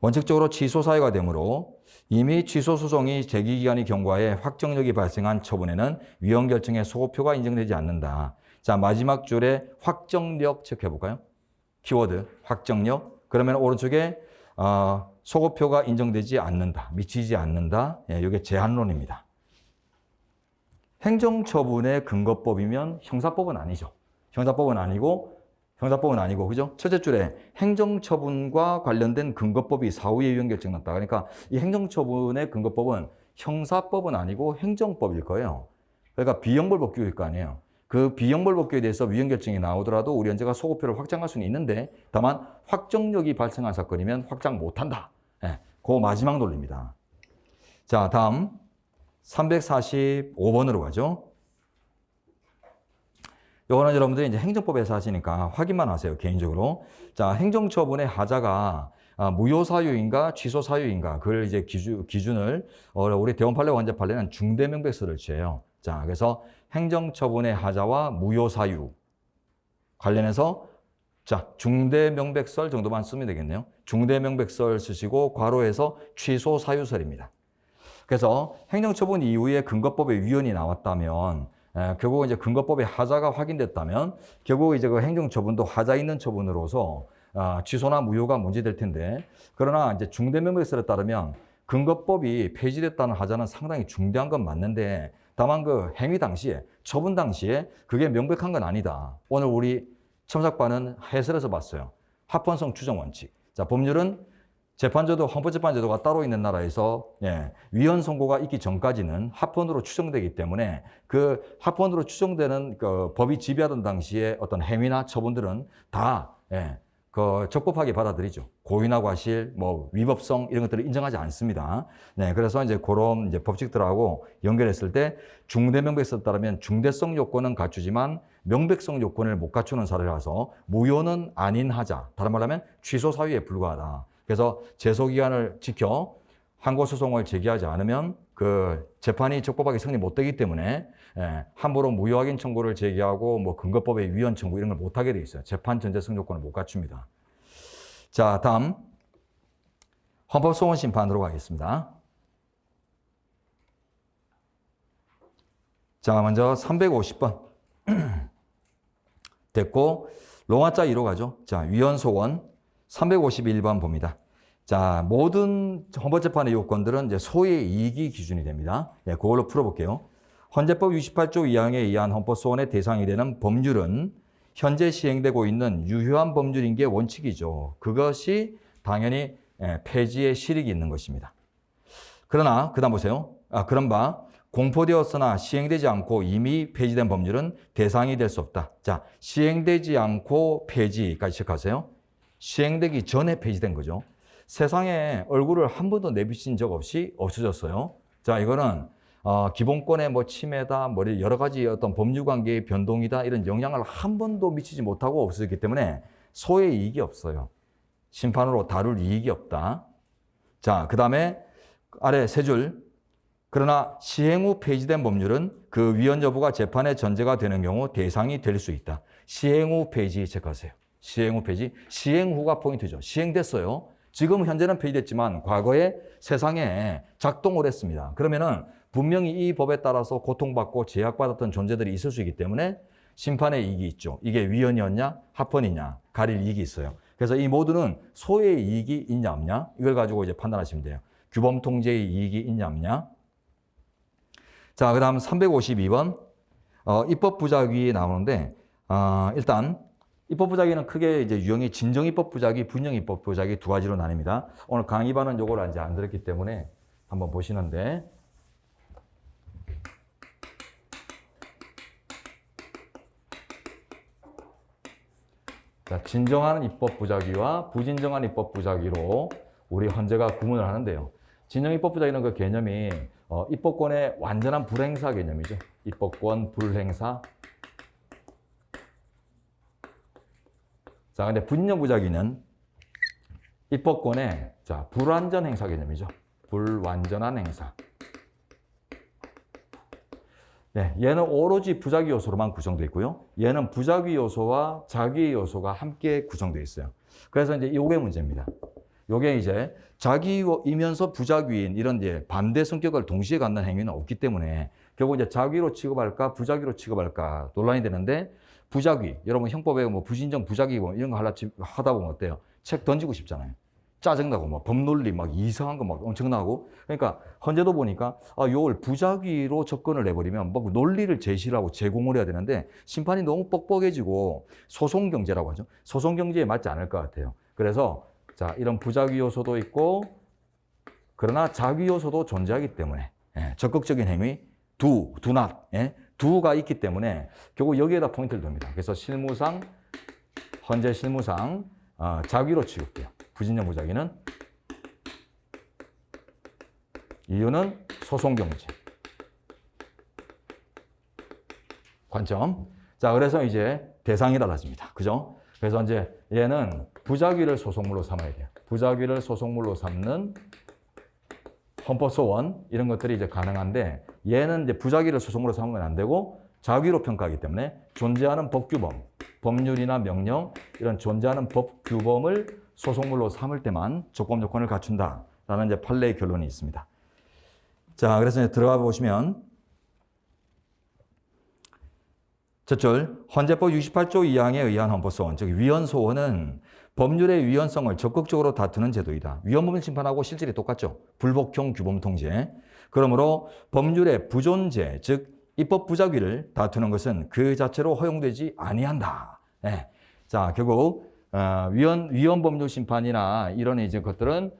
원칙적으로 취소 사유가 되므로 이미 취소 소송이 제기기간이 경과해 확정력이 발생한 처분에는 위헌 결정의 소급표가 인정되지 않는다. 자, 마지막 줄에 확정력 체크해 볼까요? 키워드 확정력. 그러면 오른쪽에 소급표가 인정되지 않는다, 미치지 않는다. 예, 이게 제한론입니다. 행정처분의 근거법이면 형사법은 아니죠. 형사법은 아니고, 그죠? 첫째 줄에 행정처분과 관련된 근거법이 사후에 유형결정 났다. 그러니까 이 행정처분의 근거법은 형사법은 아니고 행정법일 거예요. 그러니까 비형벌법규일 거 아니에요. 그 비형벌법규에 대해서 위헌결정이 나오더라도 우리 헌재가 소급표를 확장할 수는 있는데 다만 확정력이 발생한 사건이면 확장 못한다. 예, 그 마지막 논리입니다. 자, 다음 345번으로 가죠. 요거는 여러분들이 이제 행정법에서 하시니까 확인만 하세요, 개인적으로. 자, 행정처분의 하자가 무효사유인가 취소사유인가 그걸 이제 기준을 우리 대원 판례와 헌재 판례는 중대명백서를 취해요. 자, 그래서 행정처분의 하자와 무효사유 관련해서 자, 중대명백설 정도만 쓰면 되겠네요. 중대명백설 쓰시고 괄호에서 취소사유설입니다. 그래서 행정처분 이후에 근거법의 위헌이 나왔다면 결국 이제 근거법의 하자가 확인됐다면 결국 이제 그 행정처분도 하자 있는 처분으로서 취소나 무효가 문제될 텐데 그러나 이제 중대명백설에 따르면 근거법이 폐지됐다는 하자는 상당히 중대한 건 맞는데 다만 그 행위 당시에 처분 당시에 그게 명백한 건 아니다. 오늘 우리 첨삭반은 해설에서 봤어요. 합헌성 추정 원칙. 자, 법률은 재판제도, 헌법재판제도가 따로 있는 나라에서 위헌 선고가 있기 전까지는 합헌으로 추정되기 때문에 그 합헌으로 추정되는 그 법이 지배하던 당시에 어떤 행위나 처분들은 다 그 적법하게 받아들이죠. 고의나 과실, 뭐 위법성 이런 것들을 인정하지 않습니다. 네, 그래서 이제 그런 이제 법칙들하고 연결했을 때 중대명백서에 따르면 중대성 요건은 갖추지만 명백성 요건을 못 갖추는 사례라서 무효는 아닌 하자. 다른 말로 하면 취소 사유에 불과하다. 그래서 제소기간을 지켜 항고소송을 제기하지 않으면 그 재판이 적법하게 성립 못 되기 때문에 함부로 무효확인 청구를 제기하고 뭐 근거법의 위헌 청구 이런 걸 못 하게 돼 있어요. 재판 전제성 요건을 못 갖춥니다. 자, 다음 헌법소원 심판으로 가겠습니다. 자, 먼저 350번 됐고 로마자 2로 가죠. 자, 위헌소원 351번 봅니다. 자, 모든 헌법재판의 요건들은 이제 소의 이익이 기준이 됩니다. 예, 그걸로 풀어볼게요. 헌재법 68조 2항에 의한 헌법소원의 대상이 되는 법률은 현재 시행되고 있는 유효한 법률인 게 원칙이죠. 그것이 당연히 폐지의 실익이 있는 것입니다. 그러나 그다음 보세요. 그런 바 공포되었으나 시행되지 않고 이미 폐지된 법률은 대상이 될 수 없다. 자, 시행되지 않고 폐지까지 체크하세요. 시행되기 전에 폐지된 거죠. 세상에 얼굴을 한 번도 내비친 적 없이 없어졌어요. 자, 이거는 기본권의 뭐 침해다, 뭐 여러 가지 어떤 법률 관계의 변동이다 이런 영향을 한 번도 미치지 못하고 없어졌기 때문에 소의 이익이 없어요. 심판으로 다룰 이익이 없다. 자, 그 다음에 아래 세 줄. 그러나 시행 후 폐지된 법률은 그 위헌 여부가 재판의 전제가 되는 경우 대상이 될 수 있다. 시행 후 폐지 체크하세요. 시행 후 폐지. 시행 후가 포인트죠. 시행됐어요. 지금 현재는 폐지됐지만 과거에 세상에 작동을 했습니다. 그러면은 분명히 이 법에 따라서 고통받고 제약받았던 존재들이 있을 수 있기 때문에 심판의 이익이 있죠. 이게 위헌이었냐 합헌이냐 가릴 이익이 있어요. 그래서 이 모두는 소의 이익이 있냐 없냐 이걸 가지고 이제 판단하시면 돼요. 규범 통제의 이익이 있냐 없냐. 자, 그 다음 352번 입법 부작위 나오는데 일단 입법 부작위는 크게 이제 유형이 진정 입법 부작위, 분형 입법 부작위 두 가지로 나뉩니다. 오늘 강의반은 요걸 이제 안 들었기 때문에 한번 보시는데 자, 진정한 입법 부작위와 부진정한 입법 부작위로 우리 헌재가 구분을 하는데요. 진정 입법 부작위는 그 개념이 입법권의 완전한 불행사 개념이죠. 입법권 불행사. 자, 근데 분형 부작위는 입법권의 불완전 행사 개념이죠. 불완전한 행사. 네, 얘는 오로지 부작위 요소로만 구성되어 있고요. 얘는 부작위 요소와 자기 요소가 함께 구성되어 있어요. 그래서 이제 이게 문제입니다. 요게 이제 자기이면서 부작위인 이런 이제 반대 성격을 동시에 갖는 행위는 없기 때문에 결국 이제 자기로 취급할까 부작위로 취급할까 논란이 되는데 부작위, 여러분 형법에 뭐 부진정 부작위 이런 거 하다 보면 어때요? 책 던지고 싶잖아요. 짜증나고 막 법논리 막 이상한 거 막 엄청나고. 그러니까 헌재도 보니까 요걸 부작위로 접근을 해버리면 뭐 논리를 제시를 하고 제공을 해야 되는데 심판이 너무 뻑뻑해지고 소송 경제라고 하죠. 소송 경제에 맞지 않을 것 같아요. 그래서 자, 이런 부작위 요소도 있고 그러나 작위 요소도 존재하기 때문에 적극적인 행위 두가 있기 때문에 결국 여기에다 포인트를 둡니다. 그래서 실무상 헌재 실무상 작위로 취급돼요. 부진정 부작위는 이유는 소송 경제 관점. 자, 그래서 이제 대상이 달라집니다. 그죠? 그래서 이제 얘는 부작위를 소송물로 삼아야 돼요. 부작위를 소송물로 삼는 헌법소원 이런 것들이 이제 가능한데 얘는 이제 부작위를 소송물로 삼으면 안 되고 작위로 평가하기 때문에 존재하는 법규범, 법률이나 명령 이런 존재하는 법규범을 소송물로 삼을 때만 조건 요건을 갖춘다라는 이제 판례의 결론이 있습니다. 자, 그래서 이제 들어가 보시면 첫줄 헌재법 68조 2항에 의한 헌법소원, 즉 위헌소원은 법률의 위헌성을 적극적으로 다투는 제도이다. 위헌법을 심판하고 실질이 똑같죠. 불복형 규범통제. 그러므로 법률의 부존재, 즉 입법 부작위를 다투는 것은 그 자체로 허용되지 아니한다. 네. 자, 결국 위헌 법률 심판이나 이런 이제 것들은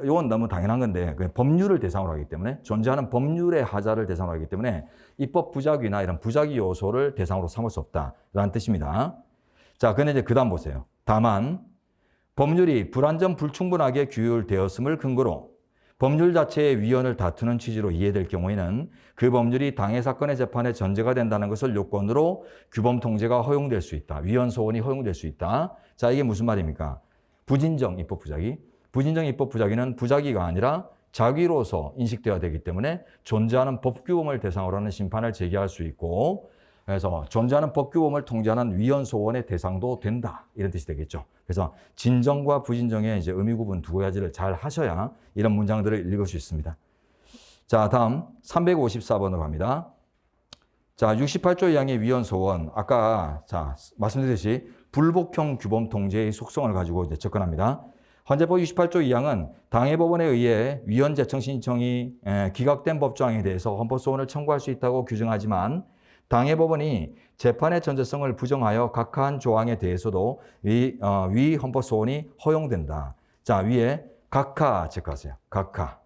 이건 너무 당연한 건데 법률을 대상으로 하기 때문에 존재하는 법률의 하자를 대상으로 하기 때문에 입법 부작위나 이런 부작위 요소를 대상으로 삼을 수 없다라는 뜻입니다. 자, 근데 이제 그다음 보세요. 다만 법률이 불완전 불충분하게 규율되었음을 근거로 법률 자체의 위헌을 다투는 취지로 이해될 경우에는 그 법률이 당해 사건의 재판에 전제가 된다는 것을 요건으로 규범 통제가 허용될 수 있다. 위헌 소원이 허용될 수 있다. 자, 이게 무슨 말입니까? 부진정 입법 부작위. 부진정 입법 부작위는 부작위가 아니라 작위로서 인식되어야 되기 때문에 존재하는 법규범을 대상으로 하는 심판을 제기할 수 있고 그래서 존재하는 법규범을 통제하는 위헌 소원의 대상도 된다. 이런 뜻이 되겠죠. 그래서 진정과 부진정의 이제 의미 구분 두 가지를 잘 하셔야 이런 문장들을 읽을 수 있습니다. 자, 다음 354번으로 갑니다. 자, 68조 2항의 위헌 소원. 아까 말씀드렸듯이 불복형 규범 통제의 속성을 가지고 이제 접근합니다. 헌재법 68조 2항은 당해법원에 의해 위헌 제청 신청이 기각된 법조항에 대해서 헌법소원을 청구할 수 있다고 규정하지만 당해법원이 재판의 전제성을 부정하여 각하한 조항에 대해서도 위 헌법소원이 허용된다. 자, 위에 각하 체크하세요. 각하.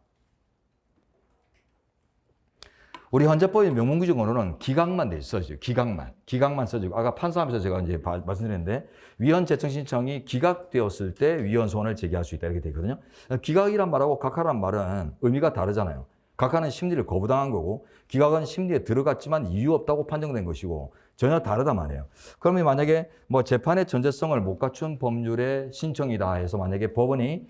우리 헌재법의 명문규정으로는 기각만 돼 있어요. 기각만 써지고 아까 판사하면서 제가 이제 말씀드렸는데 위헌 제청 신청이 기각되었을 때 위헌 소원을 제기할 수 있다 이렇게 돼 있거든요. 기각이란 말하고 각하란 말은 의미가 다르잖아요. 각하는 심리를 거부당한 거고 기각은 심리에 들어갔지만 이유 없다고 판정된 것이고 전혀 다르단 말이에요. 그러면 만약에 뭐 재판의 전제성을 못 갖춘 법률의 신청이다 해서 만약에 법원이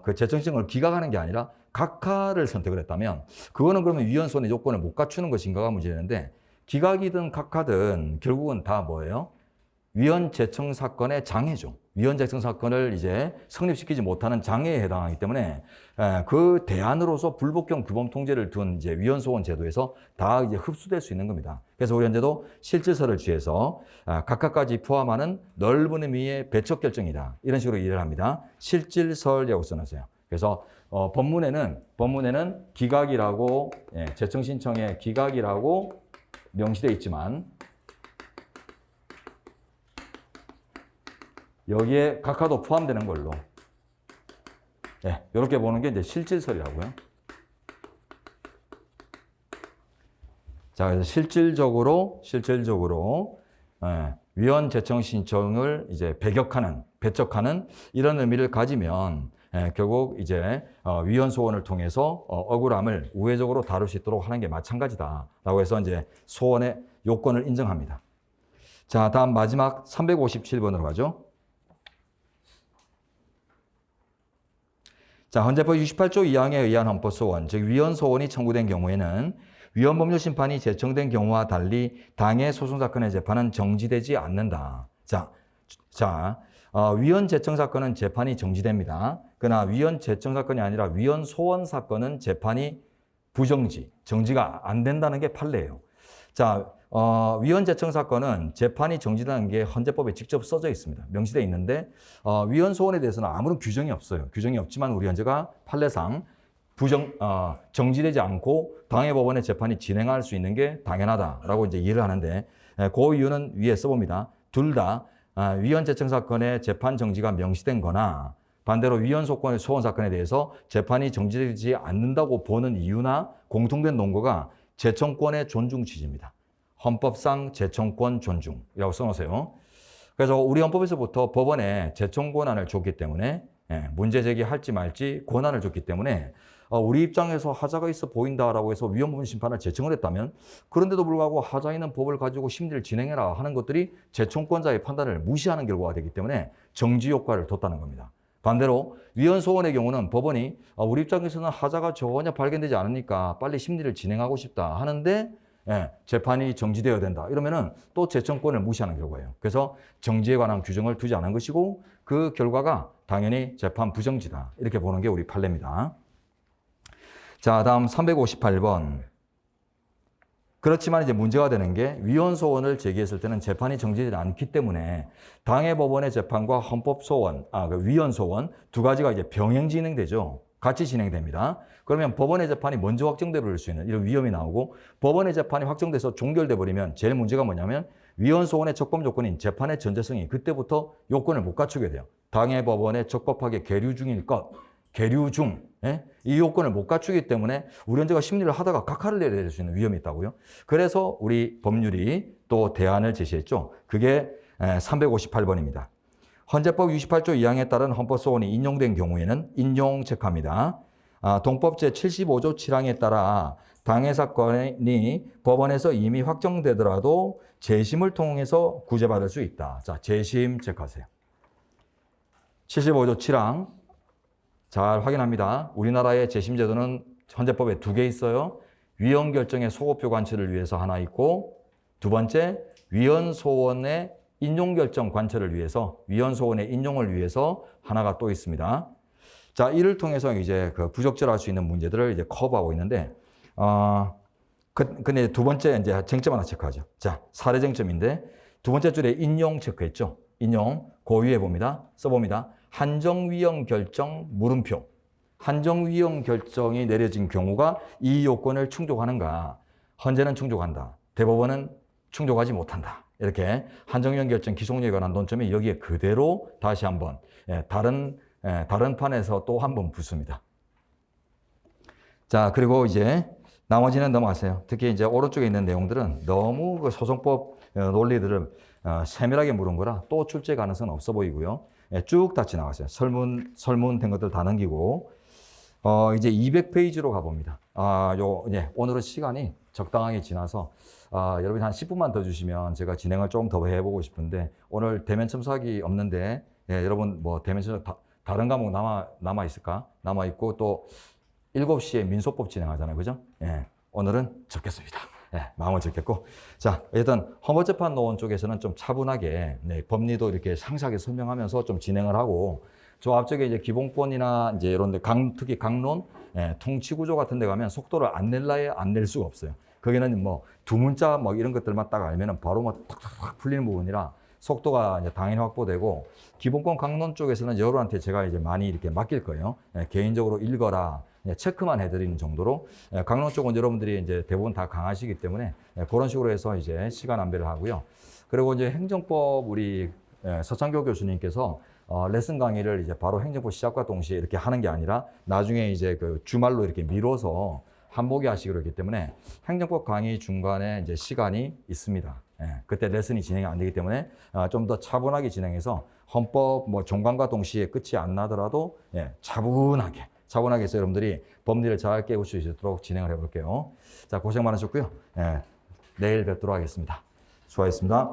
그 제청 신청을 기각하는 게 아니라 각하를 선택을 했다면 그거는 그러면 위헌소원의 요건을 못 갖추는 것인가가 문제되는데 기각이든 각하든 결국은 다 뭐예요? 위헌 제청 사건의 장애죠. 위헌 제청 사건을 이제 성립시키지 못하는 장애에 해당하기 때문에 그 대안으로서 불복형 규범 통제를 둔 이제 위헌 소원 제도에서 다 이제 흡수될 수 있는 겁니다. 그래서 우리 현재도 실질서를 취해서 각하까지 포함하는 넓은 의미의 배척 결정이다. 이런 식으로 이해를 합니다. 실질설이라고 써놨어요. 그래서 법문에는 기각이라고 제청 신청의 기각이라고 명시되어 있지만 여기에 각하도 포함되는 걸로 이렇게 보는 게 이제 실질설이라고요. 자, 그래서 실질적으로 위헌 제청 신청을 이제 배척하는 이런 의미를 가지면 결국 이제 위헌 소원을 통해서 억울함을 우회적으로 다룰 수 있도록 하는 게 마찬가지다라고 해서 이제 소원의 요건을 인정합니다. 자, 다음 마지막 357번으로 가죠. 자, 헌재법 68조 2항에 의한 헌법소원, 즉 위헌 소원이 청구된 경우에는 위헌 법률 심판이 제청된 경우와 달리 당해 소송 사건의 재판은 정지되지 않는다. 위헌 제청 사건은 재판이 정지됩니다. 그러나 위헌 제청 사건이 아니라 위헌 소원 사건은 재판이 정지가 안 된다는 게 판례예요. 자, 위헌 제청 사건은 재판이 정지되는 게 헌재법에 직접 써져 있습니다. 명시되어 있는데 위헌 소원에 대해서는 아무런 규정이 없어요. 규정이 없지만 우리 헌재가 판례상 정지되지 않고 당해법원의 재판이 진행할 수 있는 게 당연하다라고 이제 이해를 하는데 그 이유는 위에 써봅니다. 둘 다 위헌 제청 사건의 재판 정지가 명시된 거나 반대로 위헌 소원 사건에 대해서 재판이 정지되지 않는다고 보는 이유나 공통된 논거가 재청권의 존중 취지입니다. 헌법상 재청권 존중이라고 써놓으세요. 그래서 우리 헌법에서부터 법원에 재청 권한을 줬기 때문에 문제 제기할지 말지 권한을 줬기 때문에 우리 입장에서 하자가 있어 보인다라고 해서 위헌 부분 심판을 제청을 했다면 그런데도 불구하고 하자 있는 법을 가지고 심리를 진행해라 하는 것들이 재청권자의 판단을 무시하는 결과가 되기 때문에 정지 효과를 뒀다는 겁니다. 반대로 위헌 소원의 경우는 법원이 우리 입장에서는 하자가 전혀 발견되지 않으니까 빨리 심리를 진행하고 싶다 하는데 재판이 정지되어야 된다. 이러면은 또 재청권을 무시하는 결과예요. 그래서 정지에 관한 규정을 두지 않은 것이고 그 결과가 당연히 재판 부정지다. 이렇게 보는 게 우리 판례입니다. 자, 다음 358번. 그렇지만 이제 문제가 되는 게 위헌 소원을 제기했을 때는 재판이 정지되지 않기 때문에 당해법원의 재판과 헌법 소원, 그 위헌 소원 두 가지가 이제 병행 진행되죠. 같이 진행됩니다. 그러면 법원의 재판이 먼저 확정돼 버릴 수 있는 이런 위험이 나오고 법원의 재판이 확정돼서 종결돼 버리면 제일 문제가 뭐냐면 위헌 소원의 적법 조건인 재판의 전제성이 그때부터 요건을 못 갖추게 돼요. 당해법원에 적법하게 계류 중일 것, 계류 중. 이 요건을 못 갖추기 때문에 우리 헌재가 심리를 하다가 각하를 내려야 될 수 있는 위험이 있다고요. 그래서 우리 법률이 또 대안을 제시했죠. 그게 358번입니다. 헌재법 68조 2항에 따른 헌법소원이 인용된 경우에는 인용 체크합니다. 동법 제75조 7항에 따라 당해 사건이 법원에서 이미 확정되더라도 재심을 통해서 구제받을 수 있다. 자, 재심 체크하세요. 75조 7항 잘 확인합니다. 우리나라의 재심 제도는 헌재법에 2개 있어요. 위헌 결정의 소급표 관철을 위해서 하나 있고 두 번째 위헌 소원의 인용 결정 관철을 위해서 위헌 소원의 인용을 위해서 하나가 또 있습니다. 자, 이를 통해서 이제 그 부적절할 수 있는 문제들을 이제 커버하고 있는데 근데 두 번째 이제 쟁점 하나 체크하죠. 자, 사례 쟁점인데 두 번째 줄에 인용 체크했죠. 인용 그 위에 봅니다. 써봅니다. 한정위헌 결정 물음표. 한정위헌 결정이 내려진 경우가 이 요건을 충족하는가? 헌재는 충족한다. 대법원은 충족하지 못한다. 이렇게 한정위헌 결정 기속력에 관한 논점이 여기에 그대로 다시 한번 다른 판에서 또 한 번 붙습니다. 자, 그리고 이제 나머지는 넘어가세요. 특히 이제 오른쪽에 있는 내용들은 너무 그 소송법 논리들을 세밀하게 물은 거라 또 출제 가능성은 없어 보이고요. 쭉 다 지나갔어요. 설문된 것들 다 넘기고 이제 200페이지로 가봅니다. 오늘은 시간이 적당하게 지나서 여러분이 한 10분만 더 주시면 제가 진행을 좀 더 해보고 싶은데 오늘 대면 첨삭이 없는데 여러분 뭐 대면 첨삭 다른 과목 남아 있을까? 남아 있고 또 7시에 민소법 진행하잖아요, 그죠? 오늘은 적겠습니다. 마음을 적겠고. 자, 일단 헌법재판노원 쪽에서는 좀 차분하게 법리도 이렇게 상세하게 설명하면서 좀 진행을 하고 저 앞쪽에 이제 기본권이나 이제 이런 데 특히 강론, 통치구조 같은 데 가면 속도를 안 낼라야 안 낼 수가 없어요. 거기는 뭐 두 문자 뭐 이런 것들만 딱 알면은 바로 뭐 탁탁탁 풀리는 부분이라 속도가 이제 당연히 확보되고 기본권 강론 쪽에서는 여러분한테 제가 이제 많이 이렇게 맡길 거예요. 개인적으로 읽어라. 체크만 해드리는 정도로 강론 쪽은 여러분들이 이제 대부분 다 강하시기 때문에 그런 식으로 해서 이제 시간 안배를 하고요. 그리고 이제 행정법 우리 서창교 교수님께서 레슨 강의를 이제 바로 행정법 시작과 동시에 이렇게 하는 게 아니라 나중에 이제 그 주말로 이렇게 미뤄서 한보기 하시기로 했기 때문에 행정법 강의 중간에 이제 시간이 있습니다. 그때 레슨이 진행이 안 되기 때문에 좀 더 차분하게 진행해서 헌법 뭐 종강과 동시에 끝이 안 나더라도 차분하게 해서 여러분들이 법리를 잘 깨울 수 있도록 진행을 해볼게요. 자, 고생 많으셨고요. 내일 뵙도록 하겠습니다. 수고하셨습니다.